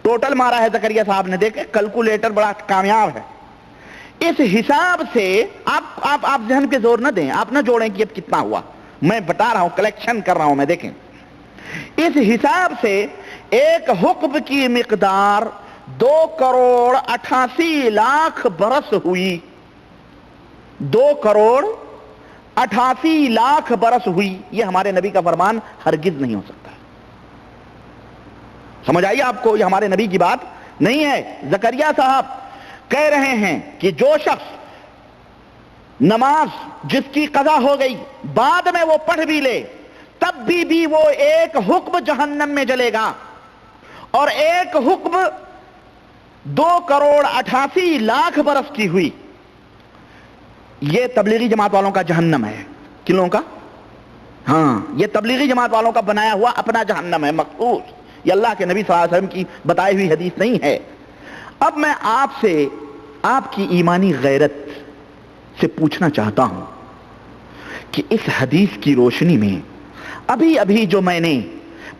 ٹوٹل مارا ہے زکریا صاحب نے, دیکھے کیلکولیٹر بڑا کامیاب ہے. اس حساب سے آپ ذہن پہ زور نہ دیں, آپ نہ جوڑیں کہ اب کتنا ہوا, میں بتا رہا ہوں, کلیکشن کر رہا ہوں میں. دیکھیں اس حساب سے ایک حقب کی مقدار 2,88,00,000 برس ہوئی. 2,88,00,000 برس ہوئی. یہ ہمارے نبی کا فرمان ہرگز نہیں ہو سکتا. سمجھ آئیے آپ کو, یہ ہمارے نبی کی بات نہیں ہے. زکریا صاحب کہہ رہے ہیں کہ جو شخص نماز جس کی قضا ہو گئی بعد میں وہ پڑھ بھی لے تب بھی وہ ایک حقب جہنم میں جلے گا. اور ایک حقب 2,88,00,000 برس کی ہوئی. یہ تبلیغی جماعت والوں کا جہنم ہے. کن کا؟ ہاں, یہ تبلیغی جماعت والوں کا بنایا ہوا اپنا جہنم ہے مخصوص. یہ اللہ کے نبی صلی اللہ علیہ وسلم کی بتائی ہوئی حدیث نہیں ہے. اب میں آپ سے آپ کی ایمانی غیرت سے پوچھنا چاہتا ہوں کہ اس حدیث کی روشنی میں ابھی جو میں نے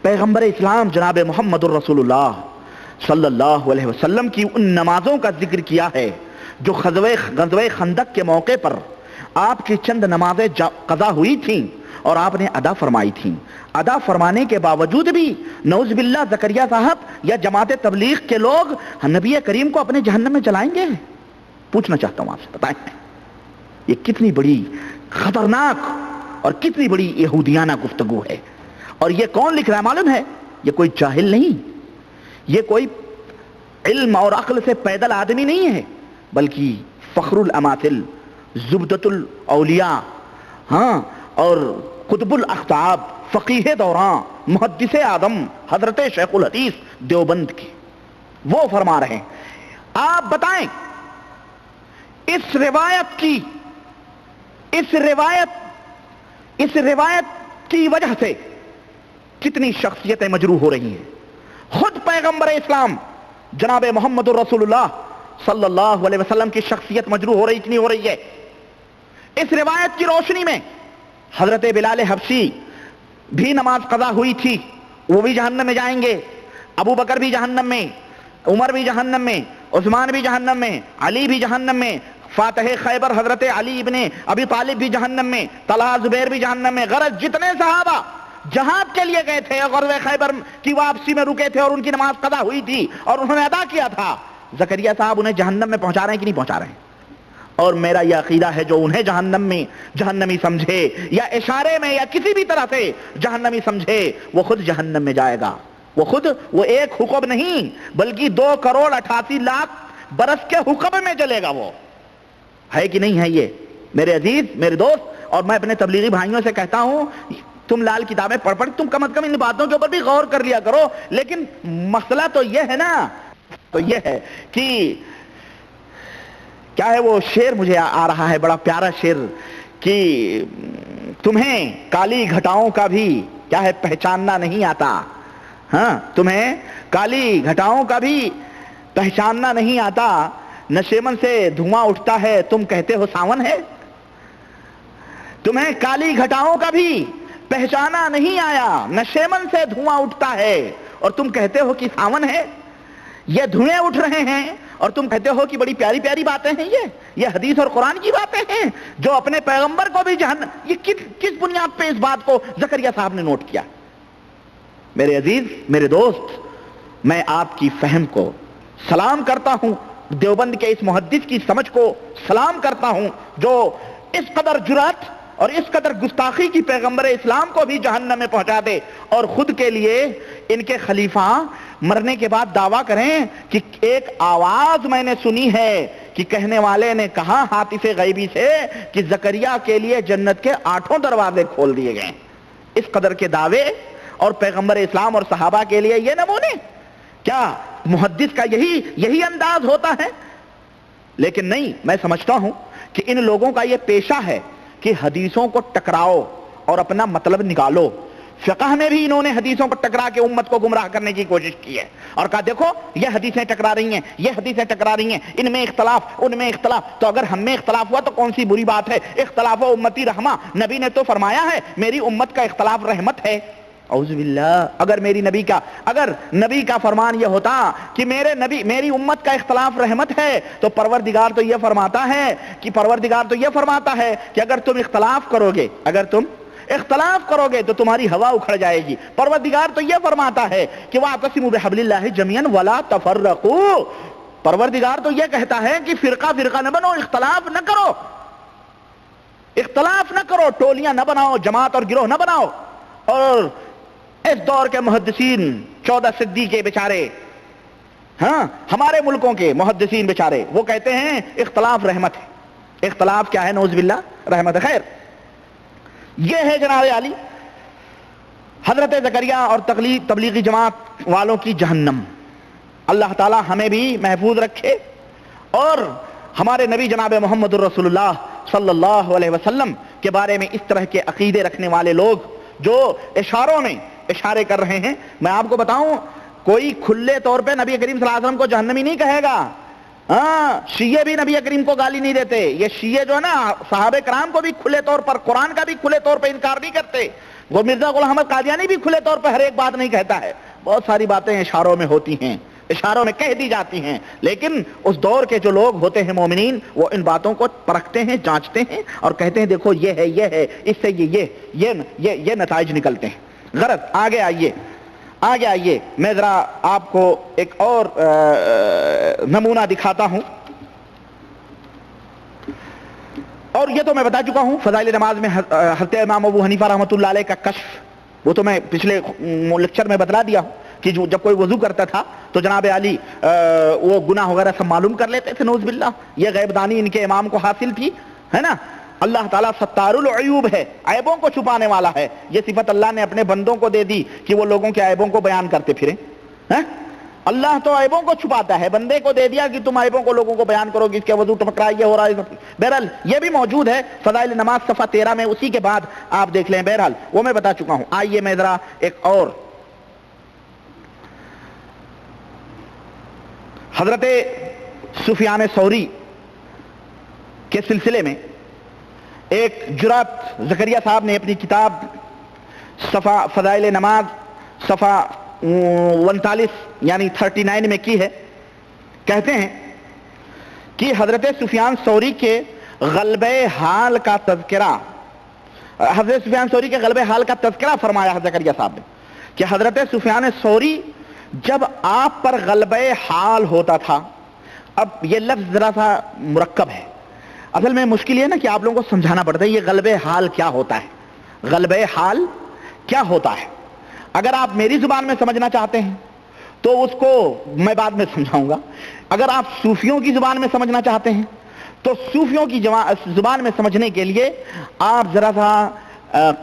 پیغمبر اسلام جناب محمد الرسول اللہ صلی اللہ علیہ وسلم کی ان نمازوں کا ذکر کیا ہے جو غزوہ خندق کے موقع پر آپ کی چند نمازیں قضا ہوئی تھیں اور آپ نے ادا فرمائی تھیں. ادا فرمانے کے باوجود بھی نعوذ باللہ زکریا صاحب یا جماعت تبلیغ کے لوگ نبی کریم کو اپنے جہنم میں جلائیں گے. پوچھنا چاہتا ہوں آپ سے، بتائیں یہ کتنی بڑی خطرناک اور کتنی بڑی یہودیانہ گفتگو ہے. اور یہ کون لکھ رہا ہے معلوم ہے؟ یہ کوئی جاہل نہیں، یہ کوئی علم اور عقل سے پیدل آدمی نہیں ہے، بلکہ فخر الاماثل، زبدۃ الاولیاء، ہاں، اور قطب الاقطاب، فقیہ دوران، محدث اعظم حضرت شیخ الحدیث دیوبند کی، وہ فرما رہے ہیں. آپ بتائیں اس روایت کی وجہ سے کتنی شخصیتیں مجروح ہو رہی ہیں. خود پیغمبر اسلام جناب محمد الرسول اللہ صلی اللہ علیہ وسلم کی شخصیت مجروح ہو رہی، اتنی ہو رہی ہے. اس روایت کی روشنی میں حضرت بلال حبشی بھی نماز قضا ہوئی تھی، وہ بھی جہنم میں جائیں گے. ابو بکر بھی جہنم میں، عمر بھی جہنم میں، عثمان بھی جہنم میں، علی بھی جہنم میں، فاتح خیبر حضرت علی ابن ابی طالب بھی جہنم میں، طلحہ زبیر بھی جہنم میں. غرض جتنے صحابہ جہاد کے لیے گئے تھے، غزوہ خیبر کی واپسی میں رکے تھے اور ان کی نماز قضا ہوئی تھی اور انہوں نے ادا کیا تھا، زکریا صاحب انہیں جہنم میں پہنچا رہے ہیں کہ نہیں پہنچا رہے ہیں؟ اور میرا یہ عقیدہ ہے جو انہیں جہنمی سمجھے یا اشارے میں یا کسی بھی طرح سے جہنمی سمجھے، وہ خود جہنم میں جائے گا. وہ ایک حکم نہیں بلکہ 2,88,00,000 برس کے حکم میں جلے گا. وہ ہے کہ نہیں ہے؟ یہ میرے عزیز، میرے دوست، اور میں اپنے تبلیغی بھائیوں سے کہتا ہوں تم لال کتابیں پڑھ تم کم از کم ان باتوں کے اوپر بھی غور کر لیا کرو. لیکن مسئلہ تو یہ ہے نا، تو یہ ہے کہ کیا ہے وہ شعر مجھے آ رہا ہے، بڑا پیارا شعر، کہ تمہیں کالی گھٹاؤں کا بھی کیا ہے پہچاننا نہیں آتا. ہاں، تمہیں کالی گھٹاؤں کا بھی پہچاننا نہیں آتا، نشیمن سے دھواں اٹھتا ہے تم کہتے ہو ساون ہے. تمہیں کالی گھٹاؤں کا بھی پہچانا نہیں آیا، نشیمن سے دھواں اٹھتا ہے اور تم کہتے ہو کہ ساون ہے. یہ دھوئیں اٹھ رہے ہیں اور تم کہتے ہو کہ بڑی پیاری پیاری باتیں ہیں. یہ حدیث اور قرآن کی باتیں ہیں جو اپنے پیغمبر کو بھی جہنم. یہ کس بنیاد پہ اس بات کو زکریا صاحب نے نوٹ کیا؟ میرے عزیز، میرے دوست، میں آپ کی فہم کو سلام کرتا ہوں، دیوبند کے اس محدث کی سمجھ کو سلام کرتا ہوں جو اس قدر جرات اور اس قدر گستاخی کی پیغمبر اسلام کو بھی جہنم میں پہنچا دے اور خود کے لیے ان کے خلیفہ مرنے کے بعد دعویٰ کریں کہ ایک آواز میں نے سنی ہے کہ کہنے والے نے کہا ہاتف غیبی سے کہ زکریا کے لیے جنت کے 8 دروازے کھول دیے گئے. اس قدر کے دعوے اور پیغمبر اسلام اور صحابہ کے لیے یہ نمونے، کیا محدث کا یہی انداز ہوتا ہے؟ لیکن نہیں، میں سمجھتا ہوں کہ ان لوگوں کا یہ پیشہ ہے کہ حدیثوں کو ٹکراؤ اور اپنا مطلب نکالو. فقہ میں بھی انہوں نے حدیثوں کو ٹکرا کے امت کو گمراہ کرنے کی کوشش کی ہے اور کہا دیکھو یہ حدیثیں ٹکرا رہی ہیں، یہ حدیثیں ٹکرا رہی ہیں، ان میں اختلاف، ان میں اختلاف. تو اگر ہم میں اختلاف ہوا تو کون سی بری بات ہے؟ اختلاف و امتی رحمہ، نبی نے تو فرمایا ہے میری امت کا اختلاف رحمت ہے. اعوذ باللہ، اگر نبی کا فرمان یہ ہوتا کہ میری امت کا اختلاف رحمت ہے تو پروردگار تو یہ فرماتا ہے کہ اگر تم اختلاف کرو گے تو تمہاری ہوا اکھڑ جائے گی. پروردگار تو یہ فرماتا ہے کہ وَاعْتَصِمُوا بِحَبْلِ اللَّهِ جَمِيعًا وَلَا تَفَرَّقُوا. پروردگار تو یہ کہتا ہے کہ فرقہ نہ بنو، اختلاف نہ کرو، ٹولیاں نہ بناؤ، جماعت اور گروہ نہ بناؤ. اور اس دور کے محدثین 14 صدی کے بیچارے، ہاں ہمارے ملکوں کے محدثین بیچارے، وہ کہتے ہیں اختلاف رحمت ہے. اختلاف کیا ہے؟ نعوذ باللہ، رحمت ہے. خیر، یہ ہے جناب علی حضرت زکریا اور تبلیغی جماعت والوں کی جہنم. اللہ تعالی ہمیں بھی محفوظ رکھے اور ہمارے نبی جناب محمد الرسول اللہ صلی اللہ علیہ وسلم کے بارے میں اس طرح کے عقیدے رکھنے والے لوگ جو اشاروں میں اشارے کر رہے ہیں. میں آپ کو بتاؤں، کوئی کھلے طور پہ نبی کریم صلی اللہ علیہ وسلم کو جہنمی نہیں کہے گا. ہاں، شیعہ بھی نبی کریم کو گالی نہیں دیتے. یہ شیعہ جو ہے نا، صحابہ کرام کو بھی کھلے طور پر، قرآن کا بھی کھلے طور پہ انکار نہیں کرتے. وہ مرزا غلام احمد قادیانی بھی کھلے طور پہ ہر ایک بات نہیں کہتا ہے. بہت ساری باتیں اشاروں میں ہوتی ہیں. اشاروں میں کہہ دی جاتی ہیں، لیکن اس دور کے جو لوگ ہوتے ہیں مومنین وہ ان باتوں کو پرکھتے ہیں، جانچتے ہیں اور کہتے ہیں دیکھو یہ ہے، اس سے یہ نتائج نکلتے ہیں۔ غرض آگے آئیے میں ذرا آپ کو ایک اور نمونہ دکھاتا ہوں، اور یہ تو میں بتا چکا ہوں فضائل نماز میں حضرت امام ابو حنیفہ رحمۃ اللہ علیہ کا کشف، وہ تو میں پچھلے لیکچر میں بتلا دیا ہوں کہ جب کوئی وضو کرتا تھا تو جناب علی وہ گناہ وغیرہ سب معلوم کر لیتے تھے، نعوذ باللہ۔ یہ غیب دانی ان کے امام کو حاصل تھی، ہے نا۔ اللہ تعالیٰ ستار العیوب ہے، عیبوں کو چھپانے والا ہے، یہ صفت اللہ نے اپنے بندوں کو دے دی کہ وہ لوگوں کے عیبوں کو بیان کرتے پھریں۔ اللہ تو عیبوں کو چھپاتا ہے، بندے کو دے دیا کہ تم عیبوں کو لوگوں کو بیان کرو کہ اس کے وضو ٹپک رہا ہے، یہ ہو رہا ہے۔ بہرحال یہ بھی موجود ہے فضائل نماز صفحہ 13 میں، اسی کے بعد آپ دیکھ لیں، بہرحال وہ میں بتا چکا ہوں۔ آئیے میں ذرا ایک اور حضرت سفیان ثوری کے سلسلے میں ایک جرات زکریا صاحب نے اپنی کتاب صفحہ فضائل نماز صفحہ 39 یعنی 39 میں کی ہے۔ کہتے ہیں کہ حضرت سفیان ثوری کے غلبہ حال کا تذکرہ، حضرت سفیان ثوری کے غلبہ حال کا تذکرہ فرمایا ہے زکریا صاحب نے کہ حضرت سفیان ثوری جب آپ پر غلبہ حال ہوتا تھا، اب یہ لفظ ذرا سا مرکب ہے، اصل میں مشکل یہ نا کہ آپ لوگوں کو سمجھانا پڑتا ہے یہ غلبہ حال کیا ہوتا ہے، غلبہ حال کیا ہوتا ہے۔ اگر آپ میری زبان میں سمجھنا چاہتے ہیں تو اس کو میں بعد میں سمجھاؤں گا، اگر آپ صوفیوں کی زبان میں سمجھنا چاہتے ہیں تو صوفیوں کی زبان میں سمجھنے کے لیے آپ ذرا سا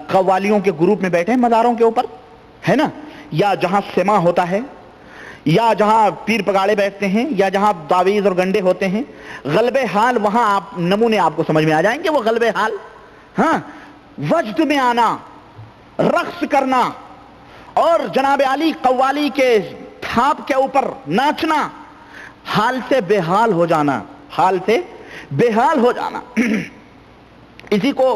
قوالیوں کے گروپ میں بیٹھیں، مزاروں کے اوپر، ہے نا، یا جہاں سما ہوتا ہے، یا جہاں پیر پگاڑے بیٹھتے ہیں، یا جہاں تعویذ اور گنڈے ہوتے ہیں، غلبہ حال وہاں آپ نمونے آپ کو سمجھ میں آ جائیں گے۔ وہ غلبہ حال، ہاں، وجد میں آنا، رقص کرنا، اور جناب علی قوالی کے تھاپ کے اوپر ناچنا، حال سے بے حال ہو جانا، حال سے بے حال ہو جانا، اسی کو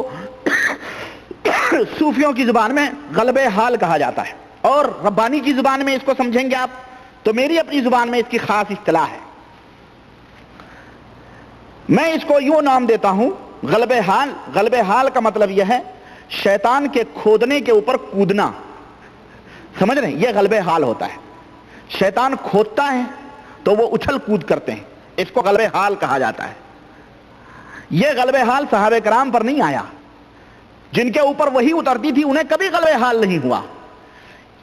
صوفیوں کی زبان میں غلبہ حال کہا جاتا ہے۔ اور ربانی کی زبان میں اس کو سمجھیں گے آپ تو میری اپنی زبان میں اس کی خاص اصطلاح ہے، میں اس کو یوں نام دیتا ہوں غلبہ حال۔ غلبہ حال کا مطلب یہ ہے شیطان کے کھودنے کے اوپر کودنا، سمجھ رہے ہیں، یہ غلبہ حال ہوتا ہے۔ شیطان کھودتا ہے تو وہ اچھل کود کرتے ہیں، اس کو غلبہ حال کہا جاتا ہے۔ یہ غلبہ حال صحابہ کرام پر نہیں آیا، جن کے اوپر وہی اترتی تھی انہیں کبھی غلبہ حال نہیں ہوا۔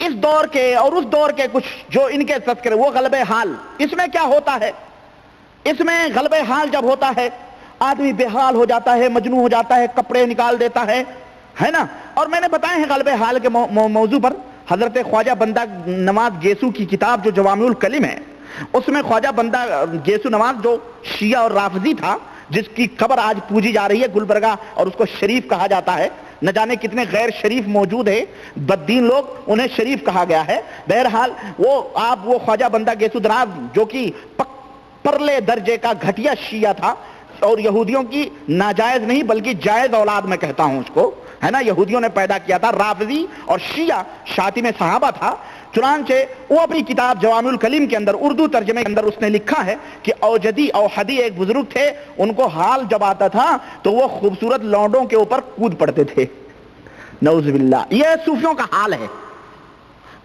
اس دور کے اور اس دور کے کچھ جو ان کے تذکرے، وہ غلبہ حال، اس میں کیا ہوتا ہے، اس میں غلبہ حال جب ہوتا ہے آدمی بے حال ہو جاتا ہے، مجنون ہو جاتا ہے، کپڑے نکال دیتا ہے نا۔ اور میں نے بتایا ہے غلبہ حال کے موضوع پر حضرت خواجہ بندہ نواز گیسو کی کتاب جو جوامع الکلم ہے، اس میں خواجہ بندہ گیسو نواز جو شیعہ اور رافضی تھا، جس کی قبر آج پوجی جا رہی ہے گلبرگہ، اور اس کو شریف کہا جاتا ہے، نہ جانے کتنے غیر شریف موجود ہیں، بددین لوگ، انہیں شریف کہا گیا ہے۔ بہرحال وہ خواجہ بندہ گیسو نواز جو کہ پرلے درجے کا گھٹیا شیعہ تھا، اور یہودیوں کی ناجائز نہیں بلکہ جائز اولاد میں کہتا ہوں اس کو، ہے نا، یہودیوں نے پیدا کیا تھا۔ رافضی اور شیعہ شاطم صحابہ تھا۔ چنانچہ وہ اپنی کتاب جوامع الکلم کے اندر اردو ترجمے کے اندر اس نے لکھا ہے کہ اوجدی اوحدی ایک بزرگ تھے، ان کو حال جب آتا تھا تو وہ خوبصورت لونڈوں کے اوپر کود پڑتے تھے، نعوذ باللہ۔ یہ صوفیوں کا حال ہے،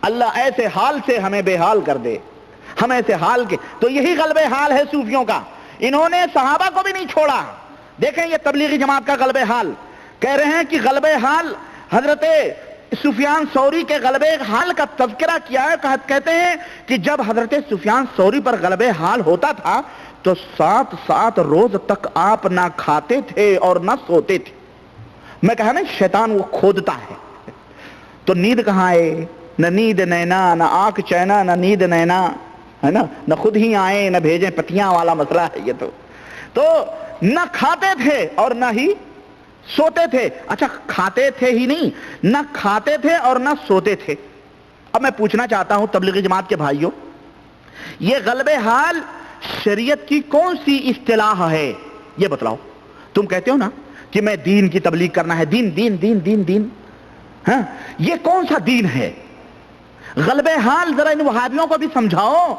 اللہ ایسے حال سے ہمیں بے حال کر دے، ہم ایسے حال کے، تو یہی غلبہ حال ہے صوفیوں کا۔ انہوں نے صحابہ کو بھی نہیں چھوڑا۔ دیکھیں یہ تبلیغی جماعت کا غلبہ حال، کہہ رہے ہیں کہ غلبہ حال حضرت سفیان ثوری کے غلبہ حال کا تذکرہ کیا ہے۔ کہتے ہیں کہ جب حضرت سفیان ثوری پر غلبہ حال ہوتا تھا تو 7 روز تک آپ نہ کھاتے تھے اور نہ سوتے تھے۔ میں کہا نا شیطان وہ کھودتا ہے، تو نیند کہاں ہے، نہ نیند نینا، نہ آنکھ چینا، نہ نیند نینا، ہے نا، نہ خود ہی آئیں نہ بھیجیں پتیاں والا مسئلہ ہے یہ تو نہ کھاتے تھے اور نہ ہی سوتے تھے۔ اچھا کھاتے تھے ہی نہیں، نہ کھاتے تھے اور نہ سوتے تھے۔ اب میں پوچھنا چاہتا ہوں تبلیغی جماعت کے بھائیوں، یہ غلبہ حال شریعت کی کون سی اصطلاح ہے یہ بتلاؤ۔ تم کہتے ہو نا کہ میں دین کی تبلیغ کرنا ہے، دین دین دین دین دین، ہاں یہ کون سا دین ہے؟ غلبہ حال ذرا ان وہابیوں کو بھی سمجھاؤ،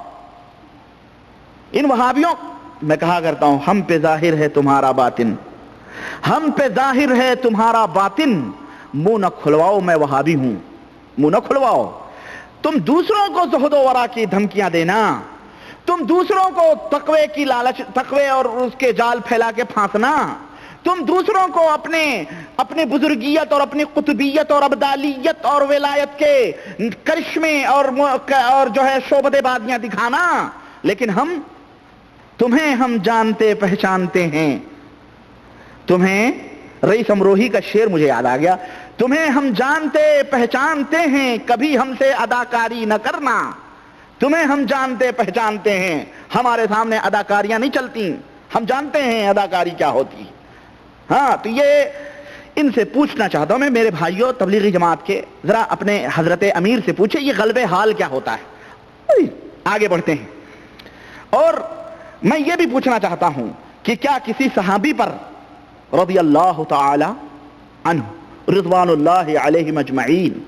ان وہابیوں میں کہا کرتا ہوں ہم پہ ظاہر ہے تمہارا باطن، ہم پہ ظاہر ہے تمہارا باطن، منہ نہ کھلواؤ میں وہابی ہوں، منہ نہ کھلواؤ۔ تم دوسروں کو زہد و ورع کی دھمکیاں دینا، تم دوسروں کو تقوی کی لالچ، تقوی اور اس کے جال پھیلا کے پھانسنا، تم دوسروں کو اپنے بزرگیت اور اپنی قطبیت اور ابدالیت اور ولایت کے کرشمے اور جو ہے شعبدِ بازیاں دکھانا، لیکن تمہیں ہم جانتے پہچانتے ہیں۔ تمہیں رئیس امروہی کا شعر مجھے یاد آ گیا، تمہیں ہم جانتے پہچانتے ہیں، کبھی ہم سے اداکاری نہ کرنا۔ تمہیں ہم جانتے پہچانتے ہیں، ہمارے سامنے اداکاریاں نہیں چلتی، ہم جانتے ہیں اداکاری کیا ہوتی۔ ہاں، تو یہ ان سے پوچھنا چاہتا ہوں میں، میرے بھائیوں تبلیغی جماعت کے، ذرا اپنے حضرت امیر سے پوچھیں یہ غلبِ حال کیا ہوتا ہے۔ آگے بڑھتے ہیں، اور میں یہ بھی پوچھنا چاہتا ہوں کہ کیا کسی صحابی پر رضی اللہ تعالی عنہ رضوان اللہ علیہم اجمعین،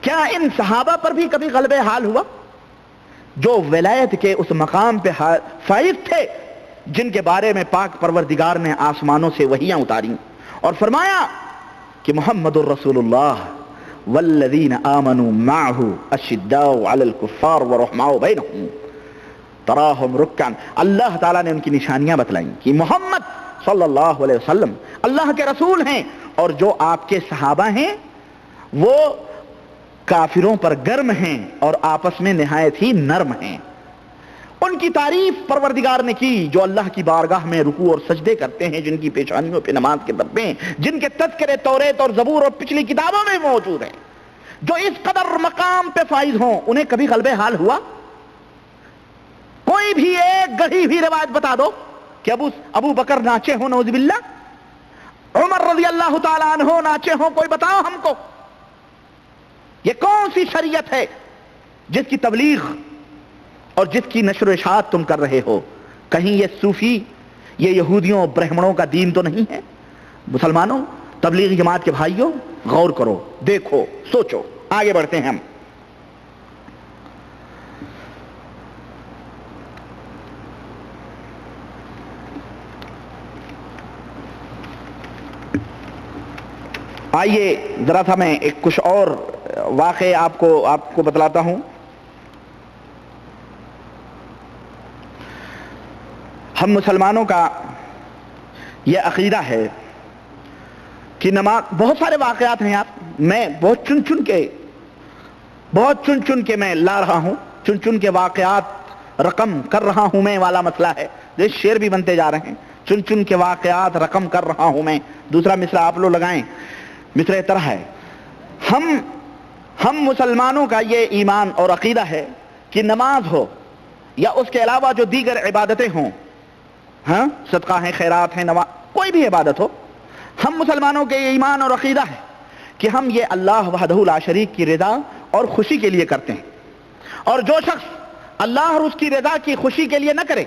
کیا ان صحابہ پر بھی کبھی غلبِ حال ہوا جو ولایت کے اس مقام پہ فائز تھے جن کے بارے میں پاک پروردگار نے آسمانوں سے وحیاں اتاری اور فرمایا کہ محمد الرسول اللہ والذین آمنوا معہ اشداء علی الکفار ورحماء بینہم تراہم رکعا۔ اللہ تعالیٰ نے ان کی نشانیاں بتلائیں کہ محمد صلی اللہ علیہ وسلم اللہ کے رسول ہیں، اور جو آپ کے صحابہ ہیں وہ کافروں پر گرم ہیں اور آپس میں نہایت ہی نرم ہیں۔ ان کی تعریف پروردگار نے کی جو اللہ کی بارگاہ میں رکوع اور سجدے کرتے ہیں، جن کی پیشانیوں پہ نماز کے دبے ہیں، جن کے تذکرے توریت اور زبور اور پچھلی کتابوں میں موجود ہیں، جو اس قدر مقام پہ فائز ہوں، انہیں کبھی غلبِ حال ہوا؟ کوئی بھی ایک گڑھی ہوئی روایت بتا دو کہ ابو بکر ناچے ہوں نعوذ باللہ، عمر رضی اللہ تعالیٰ عنہ ناچے ہوں، کوئی بتاؤ ہم کو۔ یہ کون سی شریعت ہے جس کی تبلیغ اور جس کی نشر و اشاعت تم کر رہے ہو؟ کہیں یہ صوفی، یہ یہودیوں برہمنوں کا دین تو نہیں ہے؟ مسلمانوں، تبلیغی جماعت کے بھائیوں، غور کرو، دیکھو، سوچو۔ آگے بڑھتے ہیں ہم۔ آئیے ذرا سا میں ایک کچھ اور واقعے آپ کو بتلاتا ہوں۔ ہم مسلمانوں کا یہ عقیدہ ہے کہ نماز، بہت سارے واقعات ہیں یار، میں بہت چن چن کے میں لا رہا ہوں، چن کے واقعات رقم کر رہا ہوں میں والا مسئلہ ہے، یہ شعر بھی بنتے جا رہے ہیں، چن کے واقعات رقم کر رہا ہوں میں۔ دوسرا مصرع آپ لوگ لگائیں، مصرع طرح ہے۔ ہم مسلمانوں کا یہ ایمان اور عقیدہ ہے کہ نماز ہو یا اس کے علاوہ جو دیگر عبادتیں ہوں، ہاں، صدقہ ہیں، خیرات ہیں، نماز، کوئی بھی عبادت ہو، ہم مسلمانوں کے یہ ایمان اور عقیدہ ہے کہ ہم یہ اللہ وحدہ لا شریک کی رضا اور خوشی کے لیے کرتے ہیں، اور جو شخص اللہ اور اس کی رضا کی خوشی کے لیے نہ کرے،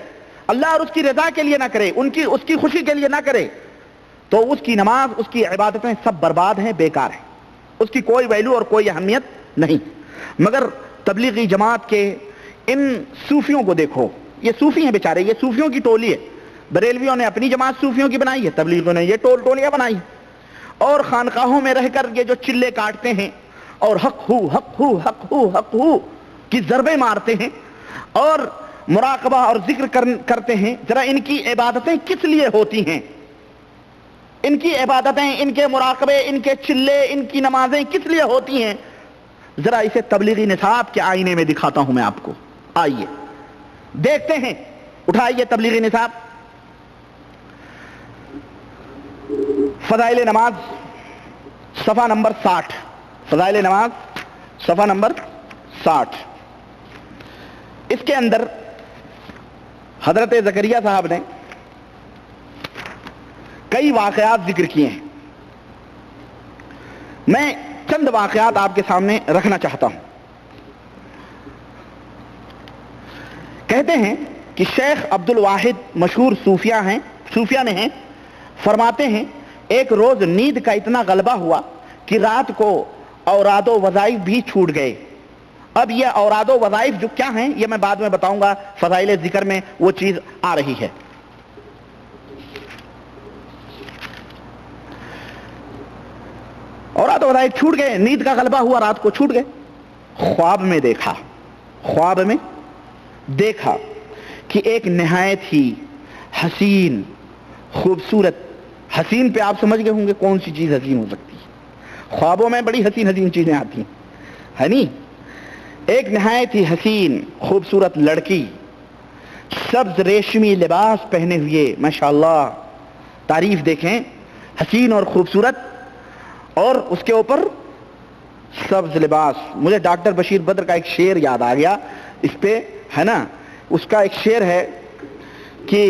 اللہ اور اس کی رضا کے لیے نہ کرے، اس کی خوشی کے لیے نہ کرے، تو اس کی نماز، اس کی عبادتیں سب برباد ہیں، بیکار ہیں، اس کی کوئی ویلیو اور کوئی اہمیت نہیں۔ مگر تبلیغی جماعت کے ان صوفیوں کو دیکھو، یہ صوفی ہیں بیچارے، یہ صوفیوں کی ٹولی ہے۔ بریلویوں نے اپنی جماعت صوفیوں کی بنائی ہے، تبلیغیوں نے یہ ٹولیاں بنائی، اور خانقاہوں میں رہ کر یہ جو چلے کاٹتے ہیں اور حق ہو حق ہو حق ہو حق ہو کی ضربیں مارتے ہیں اور مراقبہ اور ذکر کرتے ہیں۔ ذرا ان کی عبادتیں کس لیے ہوتی ہیں؟ ان کی عبادتیں، ان کے مراقبے، ان کے چلے، ان کی نمازیں کس لیے ہوتی ہیں؟ ذرا اسے تبلیغی نصاب کے آئینے میں دکھاتا ہوں میں آپ کو۔ آئیے دیکھتے ہیں، اٹھائیے تبلیغی نصاب، فضائل نماز صفحہ نمبر 60، فضائل نماز صفحہ نمبر 60۔ اس کے اندر حضرت زکریا صاحب نے کئی واقعات ذکر کیے ہیں، میں چند واقعات آپ کے سامنے رکھنا چاہتا ہوں۔ کہتے ہیں کہ شیخ عبد الواحد مشہور صوفیہ میں ہیں، فرماتے ہیں ایک روز نیند کا اتنا غلبہ ہوا کہ رات کو اوراد و وظائف بھی چھوٹ گئے، اب یہ اوراد و وظائف جو کیا ہیں یہ میں بعد میں بتاؤں گا، فضائل ذکر میں وہ چیز آ رہی ہے۔ اوراد و وظائف چھوٹ گئے، نیند کا غلبہ ہوا، رات کو چھوٹ گئے، خواب میں دیکھا کہ ایک نہایت ہی حسین خوبصورت، حسین پہ آپ سمجھ گئے ہوں گے کون سی چیز حسین ہو سکتی ہے، خوابوں میں بڑی حسین چیزیں آتی ہیں، ہے نہیں؟ ایک نہایت ہی حسین خوبصورت لڑکی سبز ریشمی لباس پہنے ہوئے، ماشاءاللہ تعریف دیکھیں، حسین اور خوبصورت، اور اس کے اوپر سبز لباس۔ مجھے ڈاکٹر بشیر بدر کا ایک شعر یاد آ گیا اس پہ، ہے نا، اس کا ایک شعر ہے کہ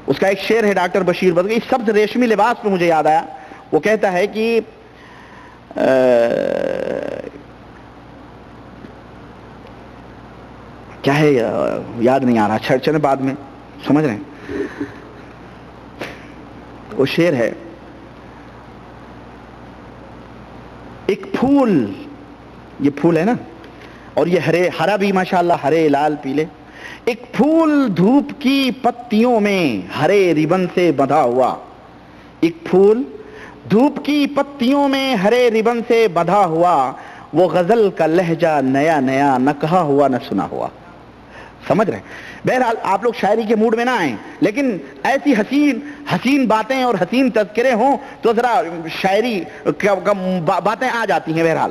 اس کا ایک شعر ہے ڈاکٹر بشیر بدر، اس سبز ریشمی لباس پہ مجھے یاد آیا، وہ کہتا ہے کہ کیا ہے یاد نہیں آ رہا، چلیں بعد میں سمجھ رہے ہیں، وہ شعر ہے، ایک پھول، یہ پھول ہے نا، اور یہ ہرا بھی ماشاءاللہ، ہرے لال پیلے، ایک پھول دھوپ کی پتیوں میں ہرے ربن سے بندھا ہوا، ایک پھول دھوپ کی پتیوں میں ہرے ربن سے بندھا ہوا، وہ غزل کا لہجہ نیا نیا، نہ کہا ہوا نہ سنا ہوا۔ سمجھ رہے ہیں؟ بہرحال آپ لوگ شاعری کے موڈ میں نہ آئیں، لیکن ایسی حسین باتیں اور حسین تذکرے ہوں تو ذرا شاعری باتیں آ جاتی ہیں۔ بہرحال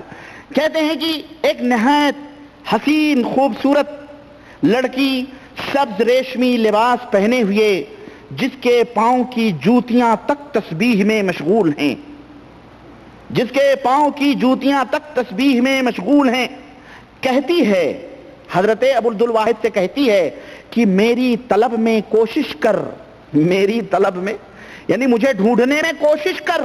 کہتے ہیں کہ ایک نہایت حسین خوبصورت لڑکی سبز ریشمی لباس پہنے ہوئے، جس کے پاؤں کی جوتیاں تک تسبیح میں مشغول ہیں، جس کے پاؤں کی جوتیاں تک تسبیح میں مشغول ہیں، کہتی ہے، حضرت ابو عبدالواحد سے کہتی ہے کہ میری طلب میں کوشش کر، میری طلب میں یعنی مجھے ڈھونڈنے میں کوشش کر،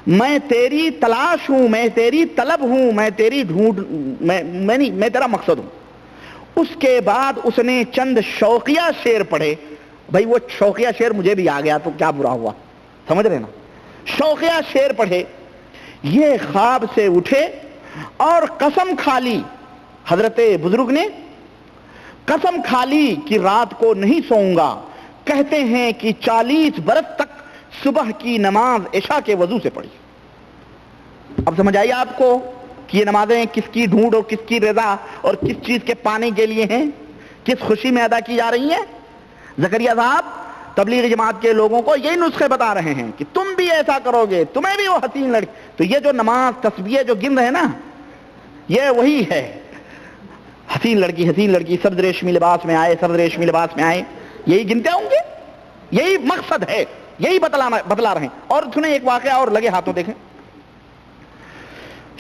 میں تیری تلاش ہوں، میں تیری طلب ہوں، میں تیری میں تیرا مقصد ہوں۔ اس کے بعد اس نے چند شوقیہ شعر پڑھے، بھائی وہ شوقیہ شعر مجھے بھی آ گیا تو کیا برا ہوا، سمجھ رہے نا، شوقیہ شعر پڑھے، یہ خواب سے اٹھے اور قسم کھا لی، حضرت بزرگ نے قسم کھا لی کہ رات کو نہیں سوؤں گا، کہتے ہیں کہ 40 برس تک صبح کی نماز عشاء کے وضو سے پڑھی۔ اب سمجھ آئیے آپ کو کہ یہ نمازیں کس کی ڈھونڈ اور کس کی رضا اور کس چیز کے پانے کے لیے ہیں، کس خوشی میں ادا کی جا رہی ہیں۔ زکریا صاحب تبلیغ جماعت کے لوگوں کو یہی نسخے بتا رہے ہیں کہ تم بھی ایسا کرو گے، تمہیں بھی وہ حسین لڑکی، تو یہ جو نماز تسبیح جو گن رہے نا، یہ وہی ہے، حسین لڑکی سبز ریشمی لباس میں آئے، سبز ریشمی لباس میں آئے، یہی گنتے ہوں گے، یہی مقصد ہے، یہی بتلا رہے ہیں۔ اور سنیں ایک واقعہ اور، لگے ہاتھوں دیکھیں،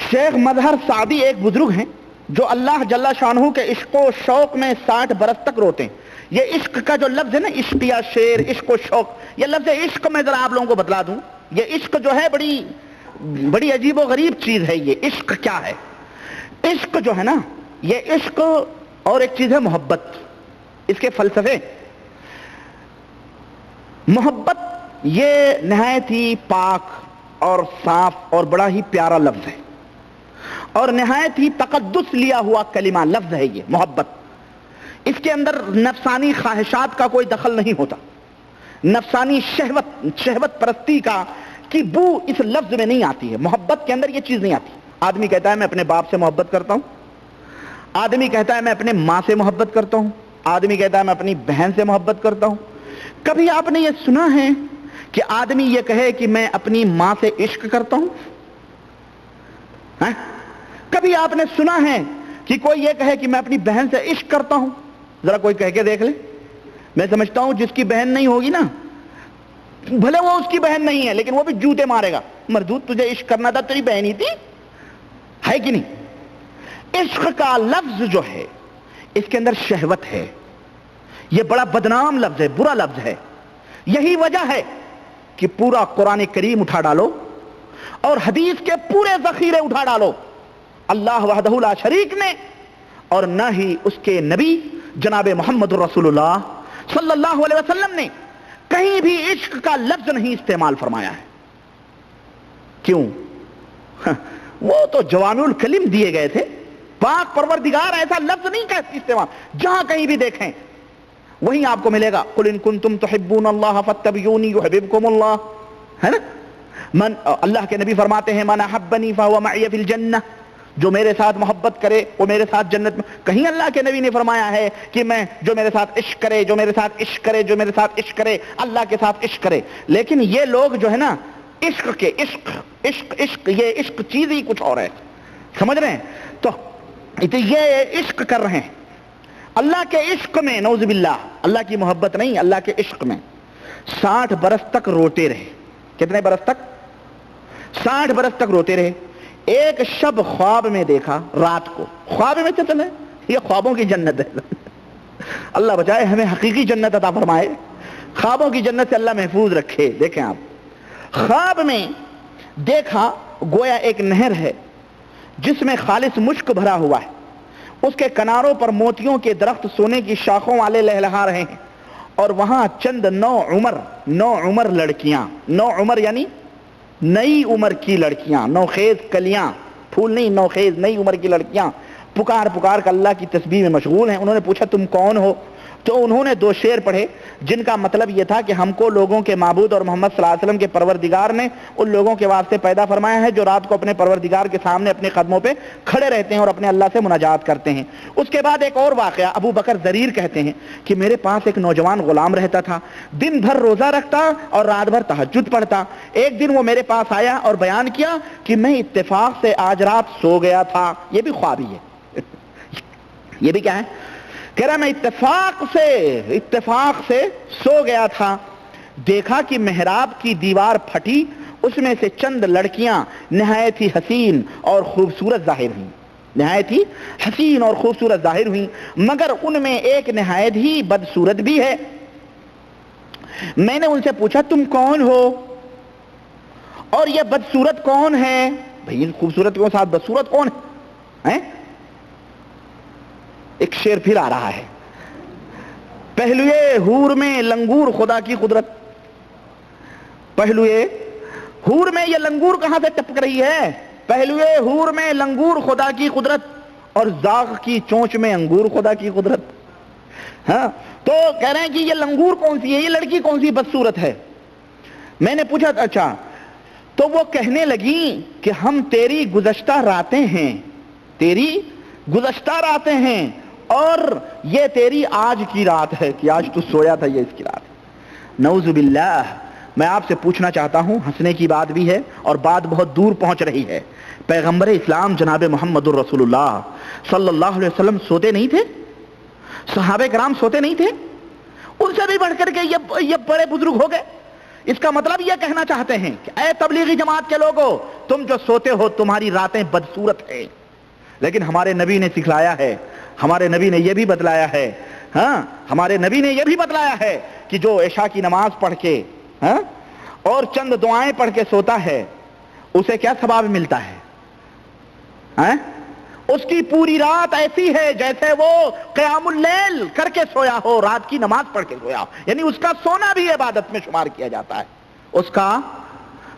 شیخ مظہر سعدی ایک بزرگ ہیں جو اللہ جل شانہ کے عشق و شوق میں 60 برس تک روتے ہیں۔ یہ عشق کا جو لفظ ہے نا، عشق یا شعر، عشق و شوق، یہ لفظ عشق میں ذرا آپ لوگوں کو بتلا دوں، یہ عشق جو ہے بڑی عجیب و غریب چیز ہے۔ یہ عشق کیا ہے؟ عشق جو ہے نا، یہ عشق اور ایک چیز ہے محبت، اس کے فلسفے۔ محبت یہ نہایت ہی پاک اور صاف اور بڑا ہی پیارا لفظ ہے، اور نہایت ہی تقدس لیا ہوا کلمہ لفظ ہے یہ محبت۔ اس کے اندر نفسانی خواہشات کا کوئی دخل نہیں ہوتا، نفسانی شہوت پرستی کی بو اس لفظ میں نہیں آتی ہے، محبت کے اندر یہ چیز نہیں آتی۔ آدمی کہتا ہے میں اپنے باپ سے محبت کرتا ہوں، آدمی کہتا ہے میں اپنے ماں سے محبت کرتا ہوں، آدمی کہتا ہے میں اپنی بہن سے محبت کرتا ہوں۔ کبھی آپ نے یہ سنا ہے کہ آدمی یہ کہے کہ میں اپنی ماں سے عشق کرتا ہوں؟ کبھی آپ نے سنا ہے کہ کوئی یہ کہے کہ میں اپنی بہن سے عشق کرتا ہوں؟ ذرا کوئی کہہ کے دیکھ لے۔ میں سمجھتا ہوں جس کی بہن نہیں ہوگی نا، بھلے وہ اس کی بہن نہیں ہے لیکن وہ بھی جوتے مارے گا، مردود تجھے عشق کرنا تھا، تیری بہن ہی تھی، ہے کہ نہیں؟ عشق کا لفظ جو ہے اس کے اندر شہوت ہے، یہ بڑا بدنام لفظ ہے، برا لفظ ہے۔ یہی وجہ ہے کہ پورا قرآن کریم اٹھا ڈالو اور حدیث کے پورے ذخیرے اٹھا ڈالو، اللہ وحدہ لا شریک نے اور نہ ہی اس کے نبی جناب محمد رسول اللہ صلی اللہ علیہ وسلم نے کہیں بھی عشق کا لفظ نہیں استعمال فرمایا ہے۔ کیوں؟ وہ تو جوامع الکلم دیے گئے تھے. پاک پروردگار ایسا لفظ نہیں کہتے استعمال, جہاں کہیں بھی دیکھیں وہیں آپ کو ملے گا. قل ان کنتم تحبون اللہ فاتبعونی یحببکم اللہ, ہے نا. اللہ کے نبی فرماتے ہیں من احبنی فہو معی فی الجنہ, جو میرے ساتھ محبت کرے وہ میرے ساتھ جنت میں. کہیں اللہ کے نبی نے فرمایا ہے کہ میں جو میرے ساتھ عشق کرے, جو میرے ساتھ عشق کرے, جو میرے ساتھ عشق کرے, اللہ کے ساتھ عشق کرے. لیکن یہ لوگ جو ہے نا عشق کے عشق عشق عشق یہ عشق چیز ہی کچھ اور ہے, سمجھ رہے ہیں. تو یہ عشق کر رہے ہیں اللہ کے عشق میں, نعوذ باللہ, اللہ کی محبت نہیں, اللہ کے عشق میں 60 برس تک روتے رہے. کتنے برس تک؟ 60 برس تک روتے رہے. ایک شب خواب میں دیکھا, رات کو خواب میں چلے, یہ خوابوں کی جنت ہے. اللہ بچائے ہمیں حقیقی جنت عطا فرمائے, خوابوں کی جنت سے اللہ محفوظ رکھے. دیکھیں آپ, خواب میں دیکھا گویا ایک نہر ہے جس میں خالص مشک بھرا ہوا ہے, اس کے کناروں پر موتیوں کے درخت سونے کی شاخوں والے لہلہا رہے ہیں, اور وہاں چند نو عمر لڑکیاں, نو عمر یعنی نئی عمر کی لڑکیاں, نوخیز کلیاں, پھول نہیں, نوخیز نئی عمر کی لڑکیاں پکار پکار کر اللہ کی تسبیح میں مشغول ہیں. انہوں نے پوچھا تم کون ہو؟ تو انہوں نے 2 شعر پڑھے جن کا مطلب یہ تھا کہ ہم کو لوگوں کے معبود اور محمد صلی اللہ علیہ وسلم کے پروردگار نے ان لوگوں کے واسطے پیدا فرمایا ہے جو رات کو اپنے پروردگار کے سامنے اپنے قدموں پہ کھڑے رہتے ہیں اور اپنے اللہ سے مناجات کرتے ہیں. اس کے بعد ایک اور واقعہ, ابو بکر ضریر کہتے ہیں کہ میرے پاس ایک نوجوان غلام رہتا تھا, دن بھر روزہ رکھتا اور رات بھر تہجد پڑھتا. ایک دن وہ میرے پاس آیا اور بیان کیا کہ میں اتفاق سے آج رات سو گیا تھا. یہ بھی خواب ہی ہے. یہ بھی کیا ہے؟ کہہ رہا میں اتفاق سے سو گیا تھا, دیکھا کہ محراب کی دیوار پھٹی, اس میں سے چند لڑکیاں نہایت ہی حسین اور خوبصورت ظاہر ہوئیں, نہایت ہی حسین اور خوبصورت ظاہر ہوئیں, مگر ان میں ایک نہایت ہی بدصورت بھی ہے. میں نے ان سے پوچھا تم کون ہو اور یہ بدصورت کون ہے؟ بھئی ان خوبصورت کے ساتھ بدصورت کون ہے؟ ایک شعر پھر آ رہا ہے, پہلوئے حور میں لنگور خدا کی قدرت. پہلوئے حور میں یہ لنگور کہاں سے ٹپک رہی ہے؟ پہلوئے حور میں لنگور خدا کی قدرت, اور زاغ کی چونچ میں انگور خدا کی قدرت. ہاں, تو کہہ رہے ہیں کہ یہ لنگور کون سی ہے, یہ لڑکی کون سی بدصورت ہے؟ میں نے پوچھا اچھا, تو وہ کہنے لگی کہ ہم تیری گزشتہ راتیں ہیں, تیری گزشتہ راتیں ہیں, اور یہ تیری آج کی رات ہے کہ آج تو سویا تھا, یہ اس کی رات ہے. نعوذ باللہ. میں آپ سے پوچھنا چاہتا ہوں, ہنسنے کی بات بھی ہے اور بات بہت دور پہنچ رہی ہے. پیغمبر اسلام جناب محمد الرسول اللہ صلی اللہ علیہ وسلم سوتے نہیں تھے؟ صحابہ کرام سوتے نہیں تھے؟ ان سے بھی بڑھ کر کے یہ بڑے بزرگ ہو گئے. اس کا مطلب یہ کہنا چاہتے ہیں کہ اے تبلیغی جماعت کے لوگوں, تم جو سوتے ہو تمہاری راتیں بدصورت ہیں, لیکن ہمارے نبی نے سکھلایا ہے, ہمارے نبی نے یہ بھی بتلایا ہے, ہاں ہمارے نبی نے یہ بھی بتلایا ہے کہ جو عشاء کی نماز پڑھ کے اور چند دعائیں پڑھ کے سوتا ہے اسے کیا ثواب ملتا ہے؟ اس کی پوری رات ایسی ہے جیسے وہ قیام اللیل کر کے سویا ہو, رات کی نماز پڑھ کے سویا ہو. یعنی اس کا سونا بھی عبادت میں شمار کیا جاتا ہے, اس کا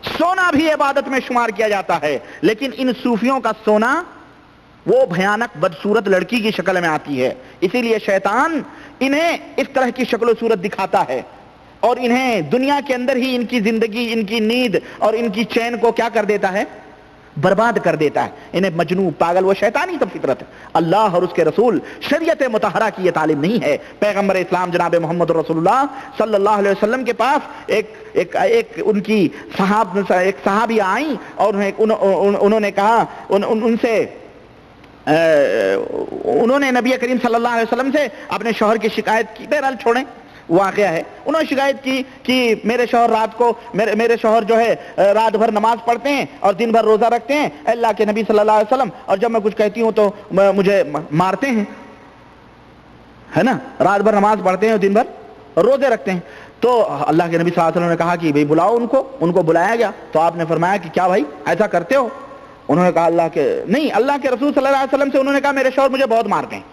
سونا بھی عبادت میں شمار کیا جاتا ہے. لیکن ان صوفیوں کا سونا وہ بھیانک بدصورت لڑکی کی شکل میں آتی ہے, اسی لیے شیطان انہیں اس طرح کی شکل و صورت دکھاتا ہے اور انہیں دنیا کے اندر ہی ان کی زندگی, ان کی نیند اور ان کی چین کو کیا کر دیتا ہے؟ برباد کر دیتا ہے. انہیں مجنون, پاگل, وہ شیطانی فطرت ہے. اللہ اور اس کے رسول شریعت مطہرہ کی یہ تعلیم نہیں ہے. پیغمبر اسلام جناب محمد رسول اللہ صلی اللہ علیہ وسلم کے پاس ایک ان کی ایک صحابی آئیں اور انہوں نے کہا, ان سے انہوں نے نبی کریم صلی اللہ علیہ وسلم سے اپنے شوہر کی شکایت کی. بہرحال چھوڑیں, واقعہ ہے. انہوں نے شکایت کی کہ میرے شوہر جو ہے رات بھر نماز پڑھتے ہیں اور دن بھر روزہ رکھتے ہیں, اللہ کے نبی صلی اللہ علیہ وسلم, اور جب میں کچھ کہتی ہوں تو مجھے مارتے ہیں, ہے نا. رات بھر نماز پڑھتے ہیں اور دن بھر روزے رکھتے ہیں. تو اللہ کے نبی صلی اللہ علیہ وسلم نے کہا کہ بھئی بلاؤ ان کو بلایا گیا. تو آپ نے فرمایا کہ کیا بھائی ایسا کرتے ہو؟ انہوں نے کہا اللہ کے رسول صلی اللہ علیہ وسلم سے. انہوں نے کہا میرے شوہر مجھے بہت مارتے ہیں,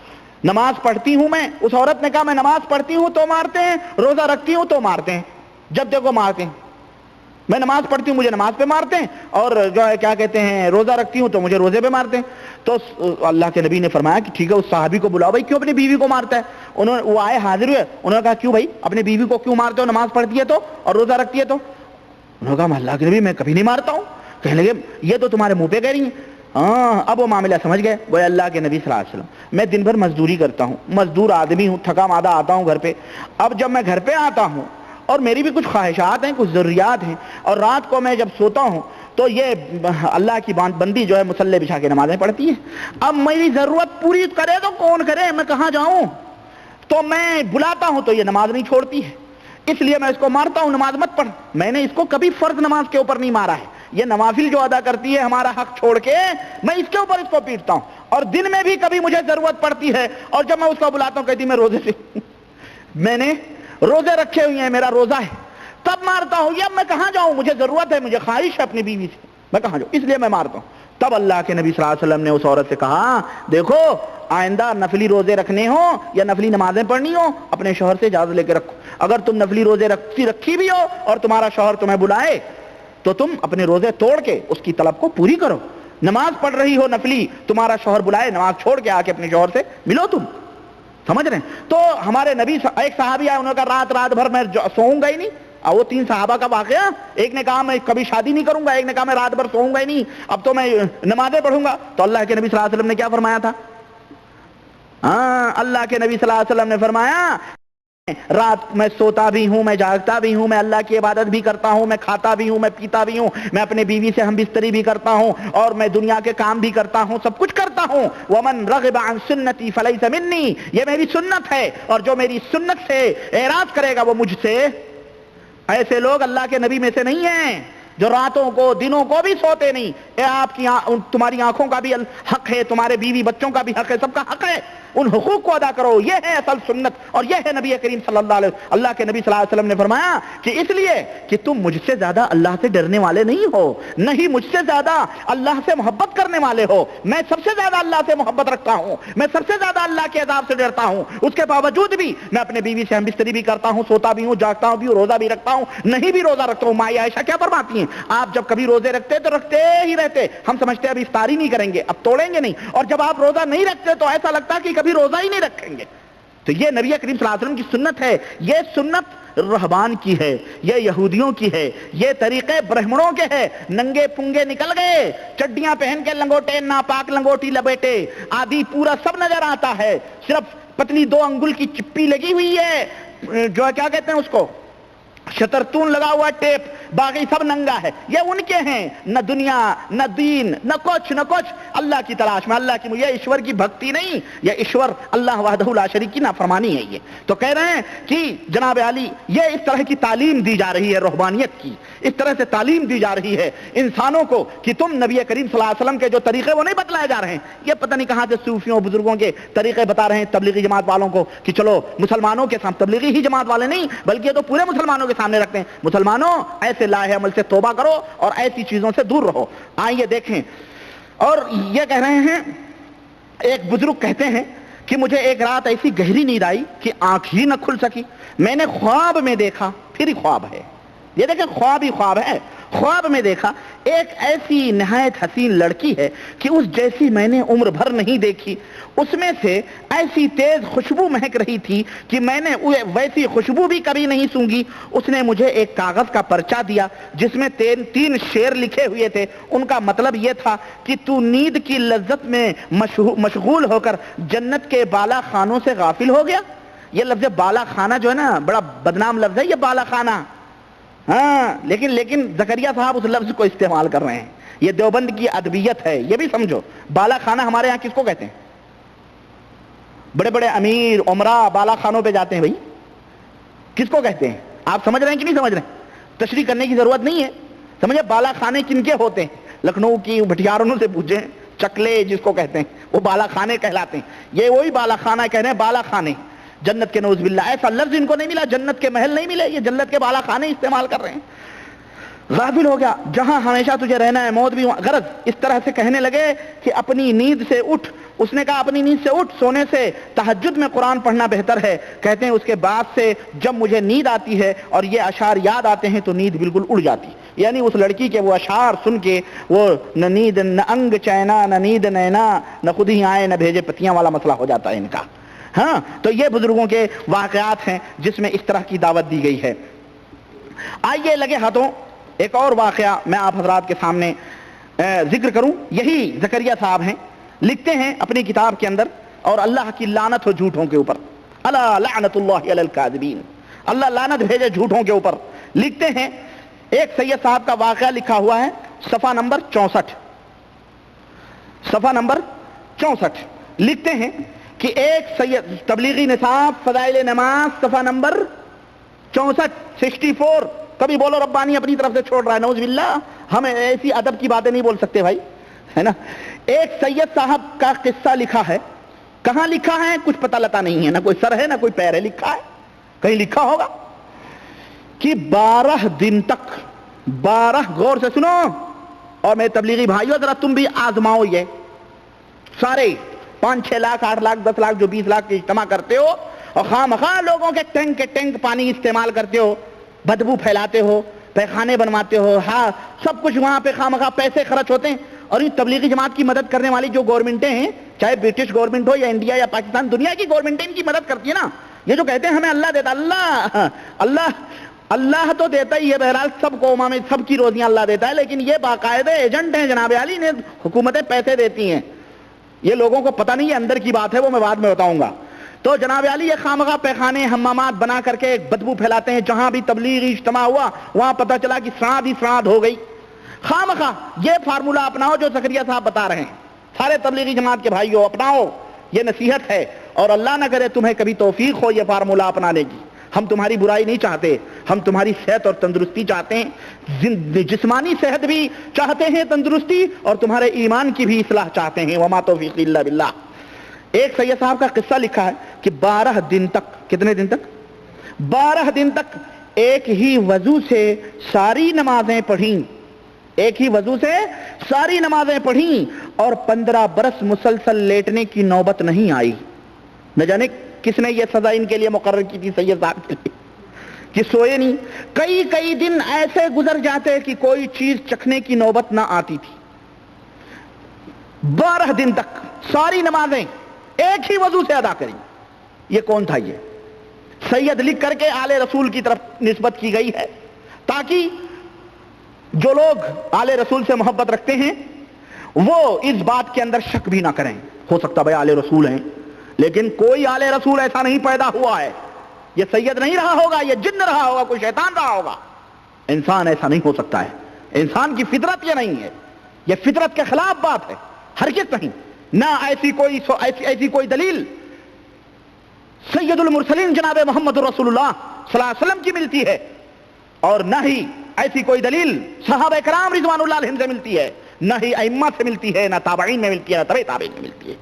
نماز پڑھتی ہوں میں. اس عورت نے کہا میں نماز پڑھتی ہوں تو مارتے ہیں, روزہ رکھتی ہوں تو مارتے ہیں, جب دیکھو مارتے ہیں. میں نماز پڑھتی ہوں مجھے نماز پہ مارتے ہیں، اور جو ہے کیا کہتے ہیں روزہ رکھتی ہوں تو مجھے روزے پہ مارتے ہیں۔ تو اللہ کے نبی نے فرمایا کہ ٹھیک ہے، اس صحابی کو بلاؤ، بھائی کیوں اپنی بیوی کو مارتا ہے؟ وہ آئے حاضر ہوئے، انہوں نے کہا کیوں بھائی اپنی بیوی کو کیوں مارتے ہو؟ نماز پڑھتی ہے تو اور روزہ رکھتی ہے تو؟ انہوں نے کہا اللہ کے نبی میں کبھی نہیں مارتا ہوں۔ کہنے لگے یہ تو تمہارے منہ پہ کہہ رہی ہیں۔ ہاں اب وہ معاملہ سمجھ گئے، وہ اللہ کے نبی صلی اللہ علیہ وسلم، میں دن بھر مزدوری کرتا ہوں، مزدور آدمی ہوں، تھکا مادہ آتا ہوں گھر پہ، اب جب میں گھر پہ آتا ہوں اور میری بھی کچھ خواہشات ہیں، کچھ ضروریات ہیں، اور رات کو میں جب سوتا ہوں تو یہ اللہ کی بندی جو ہے مصلی بچھا کے نمازیں پڑھتی ہے، اب میری ضرورت پوری کرے تو کون کرے، میں کہاں جاؤں؟ تو میں بلاتا ہوں تو یہ نماز نہیں چھوڑتی ہے، اس لیے میں اس کو مارتا ہوں، نماز مت پڑھ۔ میں نے اس کو کبھی فرض نماز کے اوپر نہیں مارا ہے، یہ نوافل جو ادا کرتی ہے ہمارا حق چھوڑ کے، میں اس کے اوپر اس کو پیٹتا ہوں، اور دن میں بھی کبھی مجھے ضرورت پڑتی ہے، اور جب میں اس کو بلاتا ہوں کہتی میں روزے سے میں نے روزے رکھے ہوئے ہیں، میرا روزہ ہے، تب مارتا ہوں۔ یہ اب میں کہاں جاؤں؟ مجھے ضرورت ہے، مجھے خواہش ہے اپنی بیوی سے، میں کہاں جاؤں؟ اس لیے میں مارتا ہوں۔ تب اللہ کے نبی صلی اللہ علیہ وسلم نے اس عورت سے کہا دیکھو آئندہ نفلی روزے رکھنے ہوں یا نفلی نمازیں پڑھنی ہوں اپنے شوہر سے اجازت لے کے رکھو، اگر تم نفلی روزے رکھی بھی ہو اور تمہارا شوہر تمہیں بلائے تو تم اپنے روزے توڑ کے اس کی طلب کو پوری کرو۔ نماز پڑھ رہی ہو نفلی، تمہارا شوہر بلائے، نماز چھوڑ کے آ کے اپنے شوہر سے ملو تم، سمجھ رہے ہیں؟ تو ہمارے نبی ایک صحابی آئے، انہوں نے کہا رات بھر میں سوؤں گا ہی نہیں، اور وہ 3 صحابہ کا واقعہ، ایک نے کہا میں کبھی شادی نہیں کروں گا، ایک نے کہا میں رات بھر سوؤں گا ہی نہیں، اب تو میں نمازیں پڑھوں گا۔ تو اللہ کے نبی صلی اللہ علیہ وسلم نے کیا فرمایا تھا؟ ہاں اللہ کے نبی صلی اللہ علیہ وسلم نے فرمایا رات میں سوتا بھی ہوں، میں جاگتا بھی ہوں، میں اللہ کی عبادت بھی کرتا ہوں، میں کھاتا بھی ہوں، میں پیتا بھی ہوں، میں اپنے بیوی سے ہم بستری بھی کرتا ہوں، اور میں دنیا کے کام بھی کرتا ہوں، سب کچھ کرتا ہوں۔ وَمَن رَغِبَ عَن سُنَّتِي فَلَيْسَ مِنِّي، یہ میری سنت ہے، اور جو میری سنت سے اعراض کرے گا وہ مجھ سے۔ ایسے لوگ اللہ کے نبی میں سے نہیں ہیں جو راتوں کو دنوں کو بھی سوتے نہیں۔ آپ کی تمہاری آنکھوں کا بھی حق ہے، تمہارے بیوی بچوں کا بھی حق ہے، سب کا حق ہے، ان حقوق کو ادا کرو، یہ ہے اصل سنت، اور یہ ہے نبی کریم صلی اللہ علیہ وسلم۔ اللہ کے نبی صلی اللہ علیہ وسلم نے فرمایا کہ اس لیے کہ تم مجھ سے زیادہ اللہ سے ڈرنے والے نہیں ہو، نہیں مجھ سے زیادہ اللہ سے محبت کرنے والے ہو، میں سب سے زیادہ اللہ سے محبت رکھتا ہوں، میں سب سے زیادہ اللہ کے عذاب سے ڈرتا ہوں، اس کے باوجود بھی میں اپنے بیوی سے ہم بستری بھی کرتا ہوں، سوتا بھی ہوں، جاگتا ہوں بھی، روزہ بھی رکھتا ہوں، نہیں بھی روزہ رکھتا ہوں۔ مائی عائشہ کیا فرماتی ہیں؟ آپ جب کبھی روزے رکھتے تو رکھتے ہی رہتے، ہم سمجھتے اب افطاری نہیں کریں گے، اب توڑیں گے نہیں، اور جب آپ روزہ نہیں رکھتے تو ایسا لگتا کہ کبھی روزہ ہی نہیں رکھیں گے۔ تو یہ نبی کریم صلی اللہ علیہ وسلم کی سنت ہے، یہ سنت رہبان کی ہے، یہ یہودیوں کی ہے، یہ طریقے برہمنوں کے ہے۔ ننگے پنگے نکل گئے، چڈیاں پہن کے لنگوٹے، ناپاک لنگوٹی لپیٹے، آدھی پورا سب نظر آتا ہے، صرف پتلی 2 انگل کی چپی لگی ہوئی ہے، جو کیا کہتے ہیں اس کو، شترتون لگا ہوا ٹیپ، باقی سب ننگا ہے۔ یہ ان کے ہیں، نہ دنیا نہ دین نہ کچھ اللہ کی تلاش میں، اللہ کی، یہ ایشور کی بھکتی نہیں، یہ ایشور اللہ وحدہ لا شریک کی نافرمانی ہے۔ یہ تو کہہ رہے ہیں کہ جناب علی یہ اس طرح کی تعلیم دی جا رہی ہے، رہبانیت کی اس طرح سے تعلیم دی جا رہی ہے انسانوں کو کہ تم نبی کریم صلی اللہ علیہ وسلم کے جو طریقے وہ نہیں بتلائے جا رہے ہیں، یہ پتہ نہیں کہاں سے صوفیوں بزرگوں کے طریقے بتا رہے ہیں تبلیغی جماعت والوں کو کہ چلو مسلمانوں کے سامنے، تبلیغی ہی جماعت والے نہیں بلکہ یہ تو پورے مسلمانوں کے سامنے رکھتے ہیں، مسلمانوں ایسے لاہے عمل سے توبہ کرو اور ایسی چیزوں سے دور رہو۔ آئیے دیکھیں، اور یہ کہہ رہے ہیں، ایک بزرگ کہتے ہیں کہ مجھے ایک رات ایسی گہری نیند آئی کہ آنکھ ہی نہ کھل سکی، میں نے خواب میں دیکھا، پھر ہی خواب ہے، یہ دیکھیں خواب ہی خواب ہے، خواب میں دیکھا ایک ایسی نہایت حسین لڑکی ہے کہ اس جیسی میں نے عمر بھر نہیں دیکھی، اس میں سے ایسی تیز خوشبو مہک رہی تھی کہ میں نے ویسی خوشبو بھی کبھی نہیں سونگھی۔ اس نے مجھے ایک کاغذ کا پرچہ دیا جس میں 3 شعر لکھے ہوئے تھے، ان کا مطلب یہ تھا کہ تو نیند کی لذت میں مشغول ہو کر جنت کے بالا خانوں سے غافل ہو گیا۔ یہ لفظ بالا خانہ جو ہے نا بڑا بدنام لفظ ہے، یہ بالا خانہ، ہاں لیکن زکریا صاحب اس لفظ کو استعمال کر رہے ہیں، یہ دیوبند کی ادبیت ہے، یہ بھی سمجھو۔ بالا خانہ ہمارے ہاں کس کو کہتے ہیں؟ بڑے بڑے امیر عمرہ بالا خانوں پہ جاتے ہیں، بھائی کس کو کہتے ہیں؟ آپ سمجھ رہے ہیں کہ نہیں سمجھ رہے ہیں؟ تشریح کرنے کی ضرورت نہیں ہے، سمجھے بالا خانے کن کے ہوتے ہیں؟ لکھنؤ کی بھٹیاروں سے پوچھیں، چکلے جس کو کہتے ہیں وہ بالا خانے کہلاتے ہیں، یہ وہی بالا خانہ کہہ رہے ہیں، بالا خانے جنت کے، نعوذ باللہ ایسا لفظ ان کو نہیں ملا، جنت کے محل نہیں ملے، یہ جنت کے بالا خانے استعمال کر رہے ہیں۔ غافل ہو گیا جہاں ہمیشہ تجھے رہنا ہے، موت بھی غرض اس طرح سے کہنے لگے کہ اپنی نیند سے اٹھ اس نے کہا اپنی نیند سے اٹھ، سونے سے تہجد میں قرآن پڑھنا بہتر ہے۔ کہتے ہیں اس کے بعد سے جب مجھے نیند آتی ہے اور یہ اشعار یاد آتے ہیں تو نیند بالکل اڑ جاتی، یعنی اس لڑکی کے وہ اشعار سن کے وہ نہ نیند نہ انگ چینا نہ نیند نینا نہ خود ہی آئے نہ بھیجے پتیاں والا مسئلہ ہو جاتا ہے ان کا۔ ہاں تو یہ بزرگوں کے واقعات ہیں جس میں اس طرح کی دعوت دی گئی ہے۔ آئیے لگے ہاتھوں ایک اور واقعہ میں آپ حضرات کے سامنے ذکر کروں۔ یہی زکریا صاحب ہیں، لکھتے ہیں اپنی کتاب کے اندر، اور اللہ کی لعنت ہو جھوٹوں کے اوپر، الا لعنت اللہ علی الکاذبین، اللہ لعنت بھیجے جھوٹوں کے اوپر۔ لکھتے ہیں ایک سید صاحب کا واقعہ لکھا ہوا ہے صفحہ نمبر 64، صفحہ نمبر 64 لکھتے ہیں کہ ایک سید تبلیغی نصاب فضائل نماز صفحہ نمبر 64 کبھی بولو ربانی اپنی طرف سے چھوڑ رہا ہے، نعوذ باللہ، ہمیں ایسی ادب کی باتیں نہیں بول سکتے بھائی، ہے نا۔ ایک سید صاحب کا قصہ لکھا ہے، کہاں لکھا ہے کچھ پتہ لتا نہیں ہے، نہ کوئی سر ہے نہ کوئی پیر ہے، لکھا ہے کہیں لکھا ہوگا کہ 12 دن تک، 12 غور سے سنو اور میرے تبلیغی بھائیو ذرا تم بھی آزماؤ، یہ سارے 5-6 لاکھ 8 لاکھ 10 لاکھ جو 20 لاکھ کے اجتماع کرتے ہو اور خواہ مخواہ لوگوں کے ٹینک پانی استعمال کرتے ہو، بدبو پھیلاتے ہو، پیخانے بنواتے ہو، ہاں سب کچھ وہاں پہ خواہ مخواہ پیسے خرچ ہوتے ہیں، اور یہ تبلیغی جماعت کی مدد کرنے والی جو گورنمنٹیں ہیں، چاہے برٹش گورنمنٹ ہو یا انڈیا یا پاکستان، دنیا کی گورنمنٹیں ان کی مدد کرتی ہے نا۔ یہ جو کہتے ہیں ہمیں اللہ دیتا، اللہ تو دیتا ہی ہے، بہرحال سب قوموں میں سب کی روزیاں اللہ دیتا ہے، لیکن یہ باقاعدہ ایجنٹ ہیں جناب عالی، نے حکومتیں پیسے دیتی ہیں، یہ لوگوں کو پتہ نہیں ہے، اندر کی بات ہے، وہ میں بعد میں بتاؤں گا۔ تو جناب علی یہ خامخواہ پیخانے حمامات بنا کر کے بدبو پھیلاتے ہیں، جہاں بھی تبلیغی اجتماع ہوا وہاں پتہ چلا کہ سراد ہی سراد ہو گئی۔ خامخواہ یہ فارمولہ اپناؤ جو زکریا صاحب بتا رہے ہیں، سارے تبلیغی جماعت کے بھائیوں اپناؤ، یہ نصیحت ہے، اور اللہ نہ کرے تمہیں کبھی توفیق ہو یہ فارمولہ اپنانے کی، ہم تمہاری برائی نہیں چاہتے، ہم تمہاری صحت اور تندرستی چاہتے ہیں، جسمانی صحت بھی چاہتے ہیں، تندرستی، اور تمہارے ایمان کی بھی اصلاح چاہتے ہیں، وما توفیق الا باللہ۔ ایک سید صاحب کا قصہ لکھا ہے کہ 12 دن تک، کتنے دن تک؟ 12 دن تک ایک ہی وضو سے ساری نمازیں پڑھیں، ایک ہی وضو سے ساری نمازیں پڑھیں، اور 15 برس مسلسل لیٹنے کی نوبت نہیں آئی۔ نہ جانے کس نے یہ سزا ان کے لیے مقرر کی تھی سید صاحب کے لیے کہ سوئے نہیں، کئی دن ایسے گزر جاتے کہ کوئی چیز چکھنے کی نوبت نہ آتی تھی۔ 12 دن تک ساری نمازیں ایک ہی وضو سے ادا کریں۔ یہ کون تھا؟ یہ سید لکھ کر کے آل رسول کی طرف نسبت کی گئی ہے، تاکہ جو لوگ آل رسول سے محبت رکھتے ہیں وہ اس بات کے اندر شک بھی نہ کریں، ہو سکتا بھائی آل رسول ہیں لیکن کوئی آل رسول ایسا نہیں پیدا ہوا ہے، یہ سید نہیں رہا ہوگا، یہ جن رہا ہوگا، کوئی شیطان رہا ہوگا، انسان ایسا نہیں ہو سکتا ہے، انسان کی فطرت یہ نہیں ہے، یہ فطرت کے خلاف بات ہے، ہرگز نہیں، نہ ایسی کوئی دلیل سید المرسلین جناب محمد رسول اللہ صلی اللہ علیہ وسلم کی ملتی ہے، اور نہ ہی ایسی کوئی دلیل صحابہ کرام رضوان اللہ علیہم سے ملتی ہے، نہ ہی ائمہ سے ملتی ہے، نہ تابعین میں ملتی ہے، نہ تبع تابعین میں ملتی ہے،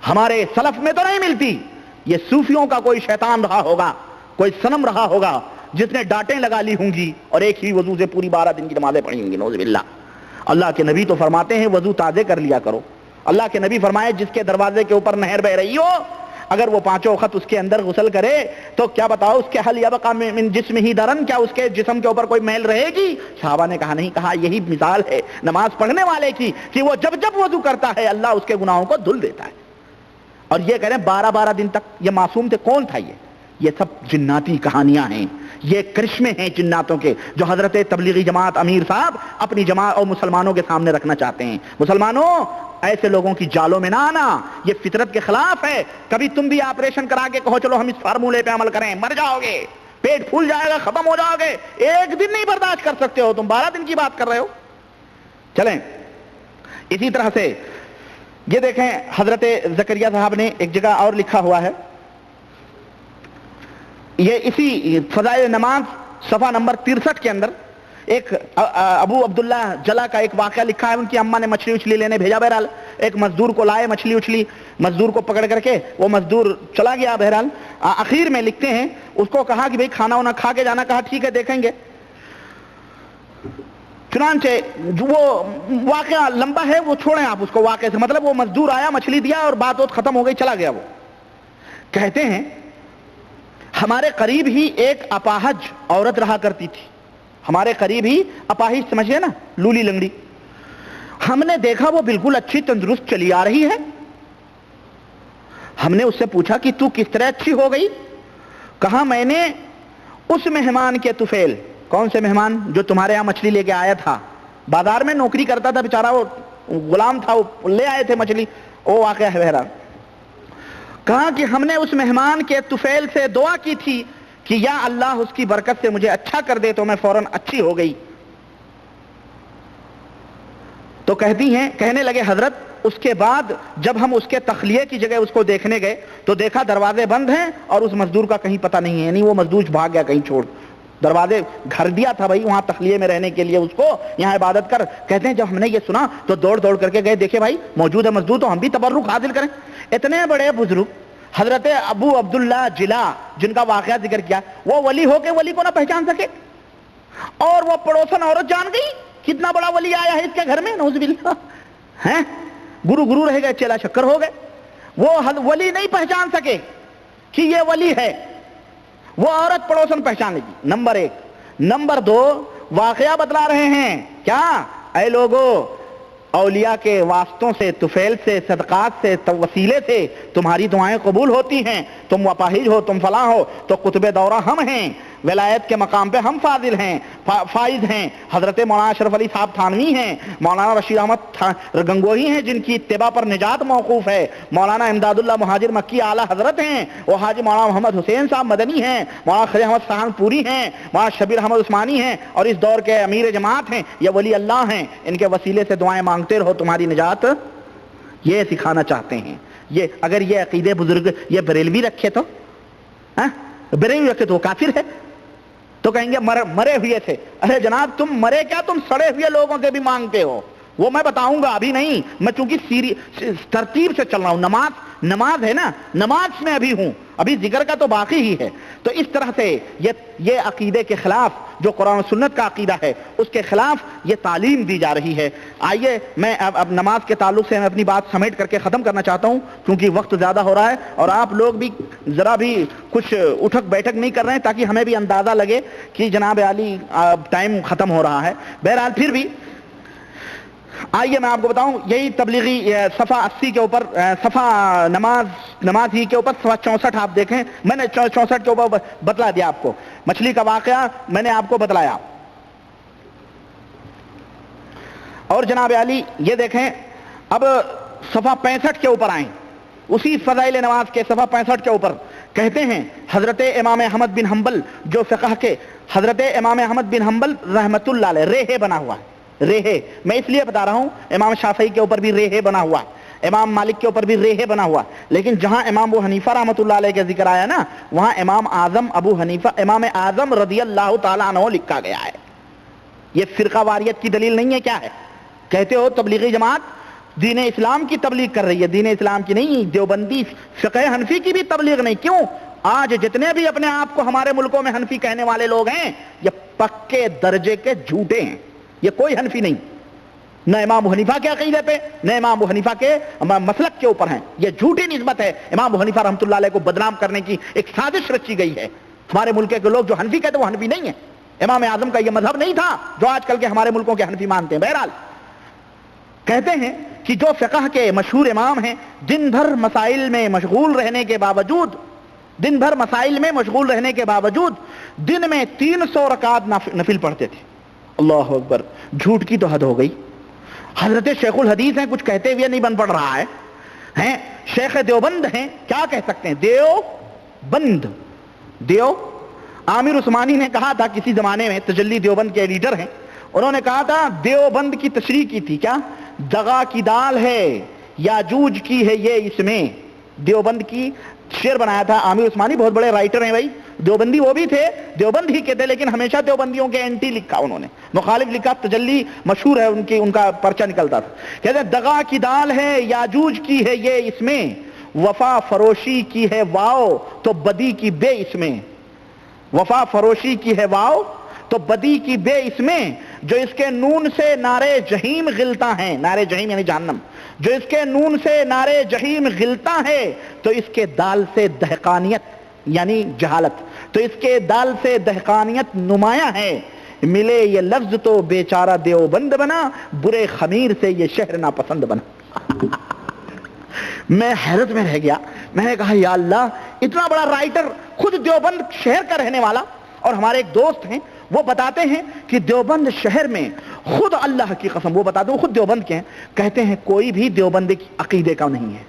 ہمارے سلف میں تو نہیں ملتی۔ یہ صوفیوں کا کوئی شیطان رہا ہوگا، کوئی صنم رہا ہوگا جس نے ڈانٹیں لگا لی ہوں گی اور ایک ہی وضو سے پوری 12 دن کی نمازیں پڑھی ہوں گی، نعوذ باللہ۔ اللہ کے نبی تو فرماتے ہیں وضو تازے کر لیا کرو، اللہ کے نبی فرمائے جس کے دروازے کے اوپر نہر بہ رہی ہو اگر وہ 5 وقت اس کے اندر غسل کرے تو کیا بتاؤ اس کے حل یبقى من جسمہ درن، کیا اس کے جسم کے اوپر کوئی میل رہے گی؟ صحابہ نے کہا نہیں، کہا یہی مثال ہے نماز پڑھنے والے کی کہ وہ جب وضو کرتا ہے اللہ اس کے گناہوں کو دھل دیتا ہے۔ اور یہ کہہ رہے ہیں 12 دن تک یہ معصوم تھے، کون تھا یہ سب جناتی کہانیاں ہیں، یہ کرشمے ہیں جناتوں کے جو حضرت تبلیغی جماعت امیر صاحب اپنی جماعت اور مسلمانوں کے سامنے رکھنا چاہتے ہیں۔ مسلمانوں ایسے لوگوں کی جالوں میں نہ آنا، یہ فطرت کے خلاف ہے۔ کبھی تم بھی آپریشن کرا کے کہو چلو ہم اس فارمولے پہ عمل کریں، مر جاؤ گے، پیٹ پھول جائے گا، ختم ہو جاؤ گے، ایک دن نہیں برداشت کر سکتے ہو، تم 12 دن کی بات کر رہے ہو۔ چلیں اسی طرح سے یہ دیکھیں حضرت زکریا صاحب نے ایک جگہ اور لکھا ہوا ہے، یہ اسی فضائل نماز صفحہ نمبر 63 کے اندر ایک ابو عبداللہ جلا کا ایک واقعہ لکھا ہے۔ ان کی اماں نے مچھلی اچھلی لینے بھیجا، بہرحال ایک مزدور کو لائے مچھلی اچھلی، مزدور کو پکڑ کر کے وہ مزدور چلا گیا، بہرحال آخر میں لکھتے ہیں اس کو کہا کہ بھئی کھانا وانا کھا کے جانا، کہا ٹھیک ہے دیکھیں گے۔ چنانچہ جو وہ واقعہ لمبا ہے وہ چھوڑیں آپ اس کو واقعے سے، مطلب وہ مزدور آیا مچھلی دیا اور بات ختم ہو گئی چلا گیا. وہ کہتے ہیں ہمارے قریب ہی ایک اپاہج عورت رہا کرتی تھی. ہمارے قریب ہی اپاہج سمجھے نا، لولی لنگڑی. ہم نے دیکھا وہ بالکل اچھی تندرست چلی آ رہی ہے. ہم نے اس سے پوچھا کہ تو کس طرح اچھی ہو گئی؟ کہا میں نے اس مہمان کے طفیل. کون سے مہمان؟ جو تمہارے یہاں مچھلی لے کے آیا تھا، بازار میں نوکری کرتا تھا بیچارہ، وہ غلام تھا، وہ لے آئے تھے مچھلی. وہ واقعہ ہے بہرحال. کہا کہ ہم نے اس مہمان کے طفیل سے دعا کی تھی کہ یا اللہ اس کی برکت سے مجھے اچھا کر دے، تو میں فوراً اچھی ہو گئی. تو کہتی ہیں، کہنے لگے حضرت اس کے بعد جب ہم اس کے تخلیے کی جگہ اس کو دیکھنے گئے تو دیکھا دروازے بند ہیں اور اس مزدور کا کہیں پتہ نہیں ہے، یعنی وہ مزدور بھاگ گیا کہیں چھوڑ. دروازے گھر دیا تھا بھائی وہاں تخلیے میں رہنے کے لیے اس کو، یہاں عبادت کر. کہتے ہیں جب ہم نے یہ سنا تو دوڑ دوڑ کر کے گئے، دیکھے بھائی موجود ہے مزدور، تو ہم بھی تبرک حاصل کریں. اتنے بڑے بزرگ حضرت ابو عبداللہ جلا جن کا واقعہ ذکر کیا، وہ ولی ہو کے ولی کو نہ پہچان سکے، اور وہ پڑوسن عورت جان گئی کتنا بڑا ولی آیا ہے اس کے گھر میں، نعوذ باللہ. ہیں گرو رہ گئے، چیلا شکر ہو گئے. وہ ولی نہیں پہچان سکے کہ یہ ولی ہے، وہ عورت پڑوسن پہچان لے گی. نمبر 1. نمبر 2، واقعہ بتلا رہے ہیں کیا؟ اے لوگو، اولیاء کے واسطوں سے، طفیل سے، صدقات سے، وسیلے سے تمہاری دعائیں قبول ہوتی ہیں. تم اپاہج ہو، تم فلاں ہو، تو قطب دورہ ہم ہیں، ولایت کے مقام پہ ہم فاضل ہیں، فائز ہیں. حضرت مولانا اشرف علی صاحب تھانوی ہیں، مولانا رشید احمد گنگوہی ہیں جن کی اتباع پر نجات موقوف ہے، مولانا امداد اللہ مہاجر مکی اعلیٰ حضرت ہیں، وہ حاجی مولانا محمد حسین صاحب مدنی ہیں، مولانا خلیل احمد سہان پوری ہیں، مولانا شبیر احمد عثمانی ہیں، اور اس دور کے امیر جماعت ہیں. یہ ولی اللہ ہیں، ان کے وسیلے سے دعائیں مانگتے رہو تمہاری نجات. یہ سکھانا چاہتے ہیں. یہ اگر یہ عقیدے بزرگ یہ بریلوی رکھے تو بریلوی رکھے تو وہ کافر ہے. تو کہیں گے مرے ہوئے تھے. ارے جناب تم مرے کیا، تم سڑے ہوئے لوگوں سے بھی مانگتے ہو. وہ میں بتاؤں گا ابھی نہیں، میں چونکہ ترتیب سے چل رہا ہوں. نماز ہے نا، نماز میں ابھی ہوں، ابھی ذکر کا تو باقی ہی ہے. تو اس طرح سے یہ عقیدے کے خلاف جو قرآن و سنت کا عقیدہ ہے اس کے خلاف یہ تعلیم دی جا رہی ہے. آئیے میں اب نماز کے تعلق سے میں اپنی بات سمیٹ کر کے ختم کرنا چاہتا ہوں، کیونکہ وقت زیادہ ہو رہا ہے اور آپ لوگ بھی ذرا بھی کچھ اٹھک بیٹھک نہیں کر رہے ہیں تاکہ ہمیں بھی اندازہ لگے کہ جناب عالی ٹائم ختم ہو رہا ہے. بہرحال پھر بھی آئیے میں آپ کو بتاؤں، یہی تبلیغی صفحہ 80 کے اوپر، صفحہ نماز ہی کے اوپر صفحہ 64 آپ دیکھیں. میں نے 64 کے اوپر بتلا دیا آپ کو مچھلی کا واقعہ، میں نے آپ کو بتلایا. اور جناب علی یہ دیکھیں اب صفحہ 65 کے اوپر آئیں، اسی فضائل نماز کے صفحہ 65 کے اوپر کہتے ہیں حضرت امام احمد بن حنبل جو فقہ کے، حضرت امام احمد بن حنبل رحمت اللہ علیہ ریحے بنا ہوا ہے. ریحے میں اس لیے بتا رہا ہوں، امام شافعی کے اوپر بھی ریحے بنا ہوا ہے، امام مالک کے اوپر بھی ریحے بنا ہوا، لیکن جہاں امام ابو حنیفہ رحمۃ اللہ علیہ کے ذکر آیا نا وہاں امام اعظم ابو حنیفہ، امام اعظم رضی اللہ تعالیٰ عنہ لکھا گیا ہے. یہ فرقہ واریت کی دلیل نہیں ہے. کیا ہے؟ کہتے ہو تبلیغی جماعت دین اسلام کی تبلیغ کر رہی ہے، دین اسلام کی نہیں، دیوبندی فقہ حنفی کی بھی تبلیغ نہیں. کیوں؟ آج جتنے بھی اپنے آپ کو ہمارے ملکوں میں حنفی کہنے والے لوگ ہیں یہ پکے درجے کے جھوٹے ہیں. یہ کوئی حنفی نہیں، نہ امام ابو حنیفہ کے عقیدے پہ نہ امام ابو حنیفہ کے مسلک کے اوپر ہیں. یہ جھوٹی نسبت ہے. امام ابو حنیفہ رحمۃ اللہ علیہ کو بدنام کرنے کی ایک سازش رچی گئی ہے. ہمارے ملک کے لوگ جو حنفی کہتے ہیں وہ حنفی نہیں ہیں. امام اعظم کا یہ مذہب نہیں تھا جو آج کل کے ہمارے ملکوں کے حنفی مانتے ہیں. بہرحال کہتے ہیں کہ جو فقہ کے مشہور امام ہیں دن بھر مسائل میں مشغول رہنے کے باوجود دن میں 300 رکعت نفل پڑھتے تھے. اللہ اکبر، جھوٹ کی تو حد ہو گئی. حضرت شیخ الحدیث ہیں، کچھ کہتے ہوئے نہیں بن پڑ رہا ہے. ہیں شیخ دیوبند ہیں، کیا کہہ سکتے ہیں، دیو عامر عثمانی نے کہا تھا کسی زمانے میں، تجلی دیوبند کے ایڈیٹر ہیں، انہوں نے کہا تھا دیوبند کی تشریح کی تھی، کیا دغا کی دال ہے یاجوج کی ہے یہ اس میں. دیوبند کی شعر بنایا تھا عامر عثمانی، بہت بڑے رائٹر ہیں بھائی، دیوبندی وہ بھی تھے، دیوبند ہی کے تھے، لیکن ہمیشہ دیوبندیوں کے اینٹی لکھا، انہوں نے مخالف لکھا. تجلی مشہور ہے ان کا پرچہ نکلتا تھا. کہتے ہیں دغا کی دال ہے یاجوج کی ہے یہ اس میں، وفا فروشی کی ہے واؤ تو بدی کی بے اس میں. وفا فروشی کی ہے واؤ تو بدی کی بے اس میں، جو اس کے نون سے نارے جہیم غلتا ہے، نارے جہیم یعنی جہنم، جو اس کے نون سے نارے جہیم غلتا ہے تو اس کے دال سے دہقانیت یعنی جہالت، تو اس کے دال سے دہقانیت نمایاں ہے، ملے یہ لفظ تو بیچارہ دیوبند بنا، برے خمیر سے یہ شہر ناپسند بنا۔ میں حیرت میں رہ گیا، میں نے کہا یا اللہ، اتنا بڑا رائٹر، خود دیوبند شہر کا رہنے والا، اور ہمارے ایک دوست ہیں وہ بتاتے ہیں کہ دیوبند شہر میں خود اللہ کی قسم وہ بتاتے ہیں، خود دیوبند کے ہیں، کہتے ہیں کوئی بھی دیوبند کی عقیدے کا نہیں ہے۔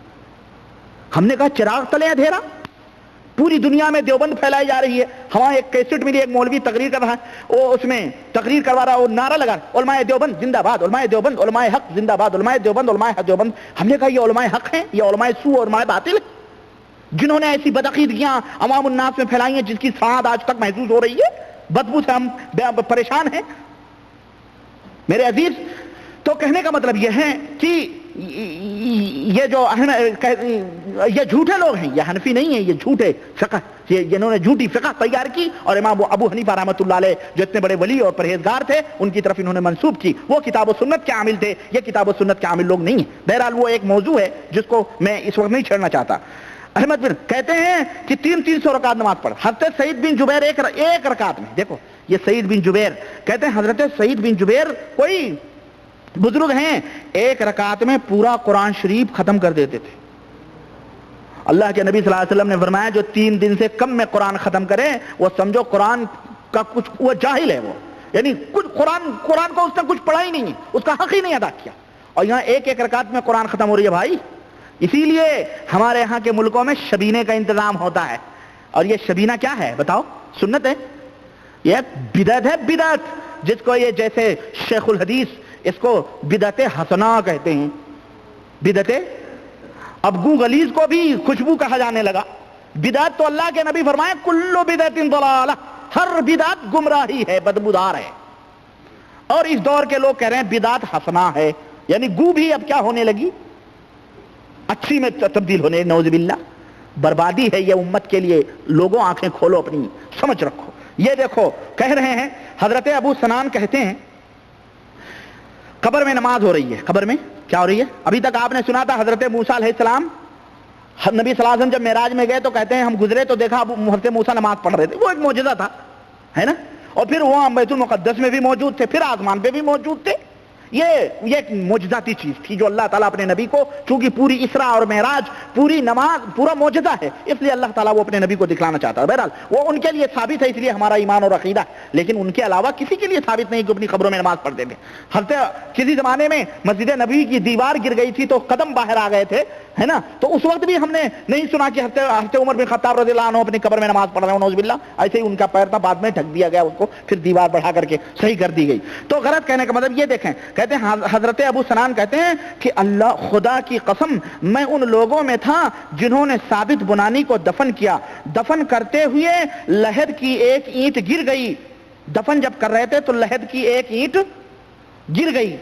ہم نے کہا چراغ تلے اندھیرا، پوری دنیا میں دیوبند پھیلائی جا رہی ہے۔ ہمارے ایک کیسٹ ملی، ایک مولوی تقریر کر رہا ہے، وہ اس میں تقریر کروا رہا ہے، وہ نعرہ لگا علماء دیوبند زندہ باد، علماء دیوبند، علماء حق زندہ باد، علماء دیوبند، علماء حق دیوبند۔ ہم نے کہا یہ علماء حق ہیں، یہ علماء سو اور علماء باطل ہیں جنہوں نے ایسی بدعقیدگیاں عوام الناس میں پھیلائی ہیں جس کی سعاد آج تک محسوس ہو رہی ہے، بدبو سے ہم پریشان ہیں میرے عزیز۔ تو کہنے کا مطلب یہ ہے کہ یہ جو یہ جھوٹے لوگ ہیں، یہ حنفی نہیں ہیں، یہ جھوٹے فقہ، جنہوں نے جھوٹی فقہ تیار کی، اور امام ابو حنیفہ رحمۃ اللہ علیہ جو اتنے بڑے ولی اور پرہیزگار تھے ان کی طرف انہوں نے منسوب کی، وہ کتاب و سنت کے عامل تھے، یہ کتاب و سنت کے عامل لوگ نہیں ہیں۔ بہرحال وہ ایک موضوع ہے جس کو میں اس وقت نہیں چھیڑنا چاہتا۔ احمد بن کہتے ہیں کہ 300 رکعت نماز پڑھ، حضرت سعید بن جبیر ایک رکعت میں، دیکھو یہ سعید بن جبیر کہتے ہیں، حضرت سعید بن جبیر کوئی بزرگ ہیں، ایک رکعت میں پورا قرآن شریف ختم کر دیتے تھے۔ اللہ کے نبی صلی اللہ علیہ وسلم نے فرمایا جو 3 دن سے کم میں قرآن ختم کرے وہ سمجھو قرآن کا کچھ، وہ جاہل ہے، وہ یعنی کچھ قرآن کو اس نے کچھ پڑھا ہی نہیں ہے، اس کا حق ہی نہیں ادا کیا، اور یہاں ایک رکعت میں قرآن ختم ہو رہی ہے بھائی۔ اسی لیے ہمارے ہاں کے ملکوں میں شبینے کا انتظام ہوتا ہے، اور یہ شبینہ کیا ہے بتاؤ؟ سنت ہے، یہ بدعت ہے، بدعت جس کو یہ جیسے شیخ الحدیث اس کو بدعت حسنہ کہتے ہیں، بدعت اب گو غلیظ کو بھی خوشبو کہا جانے لگا۔ بدعت تو اللہ کے نبی فرمائے کلو بدعت ضلالہ، ہر بدعت گمراہی ہے، بدبودار ہے، اور اس دور کے لوگ کہہ رہے ہیں بدعت حسنہ ہے، یعنی گو بھی اب کیا ہونے لگی، اچھی میں تبدیل ہونے، نعوذ باللہ۔ بربادی ہے یہ امت کے لیے، لوگوں آنکھیں کھولو، اپنی سمجھ رکھو۔ یہ دیکھو کہہ رہے ہیں حضرت ابو سنان کہتے ہیں قبر میں نماز ہو رہی ہے، قبر میں کیا ہو رہی ہے؟ ابھی تک آپ نے سنا تھا حضرت موسیٰ علیہ السلام، نبی صلی اللہ علیہ وسلم جب معراج میں گئے تو کہتے ہیں ہم گزرے تو دیکھا حضرت موسیٰ نماز پڑھ رہے تھے، وہ ایک معجزہ تھا، ہے نا، اور پھر وہاں بیت المقدس میں بھی موجود تھے، پھر آسمان پہ بھی موجود تھے۔ یہ ایک معجزاتی چیز تھی جو اللہ تعالیٰ اپنے نبی کو، چونکہ پوری اسراء اور معراج، پوری نماز پورا معجزہ ہے، اس لیے اللہ تعالیٰ وہ اپنے نبی کو دکھلانا چاہتا ہے۔ بہرحال وہ ان کے لیے ثابت ہے، اس لیے ہمارا ایمان اور عقیدہ ہے، لیکن ان کے علاوہ کسی کے لیے ثابت نہیں کہ اپنی قبروں میں نماز پڑھتے تھے۔ حضرت کسی زمانے میں مسجد نبوی کی دیوار گر گئی تھی تو قدم باہر آ گئے تھے، ہے نا، تو اس وقت بھی ہم نے نہیں سنا کہ حضرت عمر بن خطاب رضی اللہ عنہ اپنی قبر میں نماز پڑھ رہے ہیں، نعوذ باللہ، ایسے ہی ان کا پیر تھا، بعد میں ڈھک دیا گیا اس کو، پھر دیوار بڑھا کر کے صحیح کر دی گئی۔ تو غلط کہنے کا مطلب یہ دیکھیں، کہتے ہیں حضرت ابو سنان کہتے ہیں کہ اللہ خدا کی قسم میں ان لوگوں میں تھا جنہوں نے ثابت بنانی کو دفن کیا، دفن کرتے ہوئے لحد کی ایک اینٹ گر گئی، دفن جب کر رہے تھے تو لحد کی ایک اینٹ گر گئی،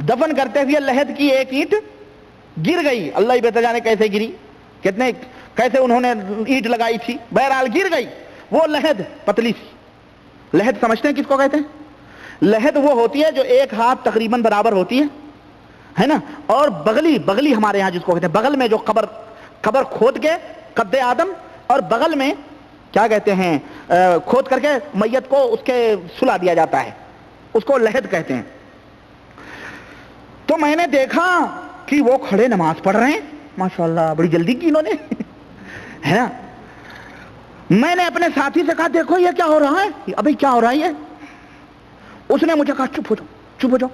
دفن کرتے ہوئے لحد کی ایک اینٹ گر گئی، اللہ ہی بہتر جانے کیسے گری، کیسے انہوں نے اینٹ لگائی تھی، بہرحال گر گئی۔ وہ لحد پتلی سی لحد سمجھتے ہیں کس کو کہتے ہیں؟ لحد وہ ہوتی ہے جو ایک ہاتھ تقریباً برابر ہوتی ہے نا، اور بغلی ہمارے ہاں جس کو کہتے ہیں، بغل میں جو قبر کھود کے قد آدم، اور بغل میں کیا کہتے ہیں کھود کر کے میت کو اس کے سلا دیا جاتا ہے، اس کو لحد کہتے ہیں۔ تو میں نے دیکھا کہ وہ کھڑے نماز پڑھ رہے ہیں، ماشاءاللہ بڑی جلدی کی انہوں نے، ہے نا۔ میں نے اپنے ساتھی سے کہا دیکھو یہ کیا ہو رہا ہے، ابھی کیا ہو رہا ہے یہ؟ اس نے مجھے کہا چپ ہو جاؤ۔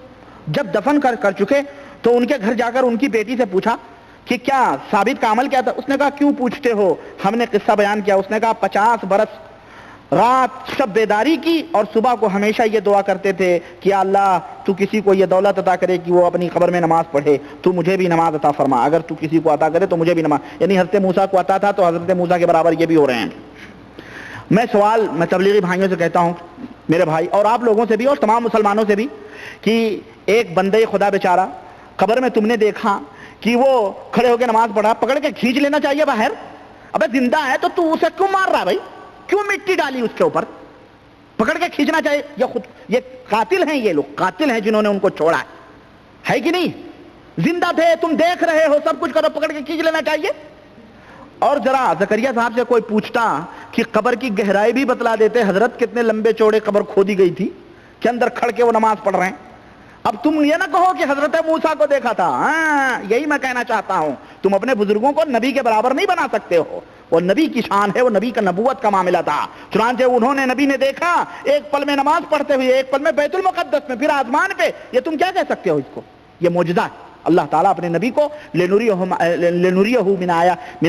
جب دفن کر چکے تو ان کے گھر جا کر ان کی بیٹی سے پوچھا کہ کیا ثابت کا عمل کیا تھا؟ اس نے کہا کیوں پوچھتے ہو، ہم نے قصہ بیان کیا۔ اس نے کہا 50 برس رات شب بیداری کی اور صبح کو ہمیشہ یہ دعا کرتے تھے کہ یا اللہ تو کسی کو یہ دولت عطا کرے کہ وہ اپنی قبر میں نماز پڑھے، تو مجھے بھی نماز عطا فرما، اگر تو کسی کو عطا کرے تو مجھے بھی نماز، یعنی حضرت موسیٰ کو عطا تھا تو حضرت موسیٰ کے برابر یہ بھی ہو رہے ہیں۔ میں تبلیغی بھائیوں سے کہتا ہوں، میرے بھائی، اور آپ لوگوں سے بھی اور تمام مسلمانوں سے بھی، کہ ایک بندے خدا بیچارہ قبر میں تم نے دیکھا کہ وہ کھڑے ہو کے نماز پڑھا، پکڑ کے کھینچ لینا چاہیے باہر۔ ابے زندہ ہے تو اسے کیوں مار رہا بھائی؟ کیوں مٹی ڈالی اس کے اوپر؟ پکڑ کے کھینچنا چاہیے. یہ قاتل ہیں, یہ لوگ قاتل ہیں جنہوں نے ان کو چھوڑا ہے کہ نہیں؟ زندہ تھے, تم دیکھ رہے ہو, سب کچھ کرو, پکڑ کے کھینچ لینا چاہیے. اور ذرا زکریا صاحب سے کوئی پوچھتا کہ قبر کی گہرائی بھی بتلا دیتے, حضرت کتنے لمبے چوڑے قبر کھودی گئی تھی کہ اندر کھڑ کے وہ نماز پڑھ رہے ہیں. اب تم یہ نہ کہو کہ حضرت موسیٰ کو دیکھا تھا. ہاں یہی میں کہنا چاہتا ہوں, تم اپنے بزرگوں کو نبی کے برابر نہیں بنا سکتے ہو. وہ نبی کی شان ہے, وہ نبی کا نبوت کا معاملہ تھا. چنانچہ انہوں نے, نبی نے دیکھا ایک پل میں نماز پڑھتے ہوئے, ایک پل میں بیت المقدس میں, پھر آسمان پہ. یہ تم کیا کہہ سکتے ہو اس کو؟ یہ معجزہ ہے. اللہ تعالیٰ اپنے نبی کو لنریہ من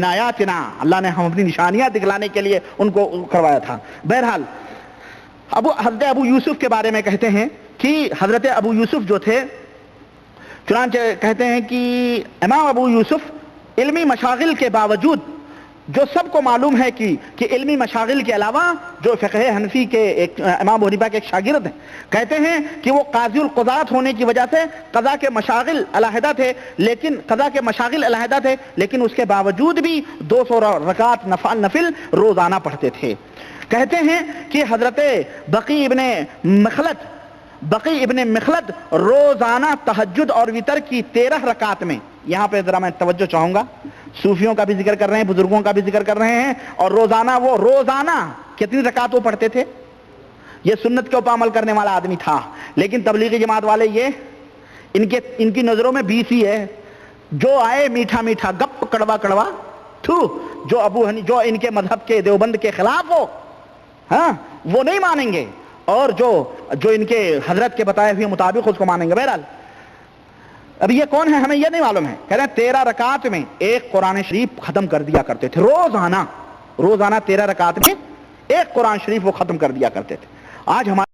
آیاتنا, اللہ نے ہم اپنی نشانیاں دکھلانے کے لیے ان کو کروایا تھا. بہرحال حضرت ابو یوسف کے بارے میں کہتے ہیں کہ حضرت ابو یوسف جو تھے, چنانچہ کہتے ہیں کہ امام ابو یوسف علمی مشاغل کے باوجود, جو سب کو معلوم ہے کہ علمی مشاغل کے علاوہ جو فقہ حنفی کے امام ابو حنیفہ کے ایک شاگرد ہیں, کہتے ہیں کہ وہ قاضی القضات ہونے کی وجہ سے قضا کے مشاغل علیحدہ تھے, لیکن اس کے باوجود بھی 200 رکعت نفل روزانہ پڑھتے تھے. کہتے ہیں کہ حضرت بقی ابن مخلد روزانہ تہجد اور وتر کی 13 رکعت میں, یہاں پہ ذرا میں توجہ چاہوں گا, صوفیوں کا بھی ذکر کر رہے ہیں, بزرگوں کا بھی ذکر کر رہے ہیں, اور روزانہ کتنی رکعت وہ پڑھتے تھے. یہ سنت کے اوپر عمل کرنے والا آدمی تھا, لیکن تبلیغی جماعت والے یہ ان کی نظروں میں 20 ہی ہے. جو آئے میٹھا میٹھا گپ کڑوا کڑوا تھو, جو ان کے مذہب کے دیوبند کے خلاف ہو, ہاں وہ نہیں مانیں گے, اور جو ان کے حضرت کے بتائے ہوئے مطابق اس کو مانیں گے. بہرحال اب یہ کون ہے ہمیں یہ نہیں معلوم ہے. کہہ رہے ہیں 13 رکعت میں ایک قرآن شریف ختم کر دیا کرتے تھے. روزانہ 13 رکعت میں ایک قرآن شریف وہ ختم کر دیا کرتے تھے. آج ہمارے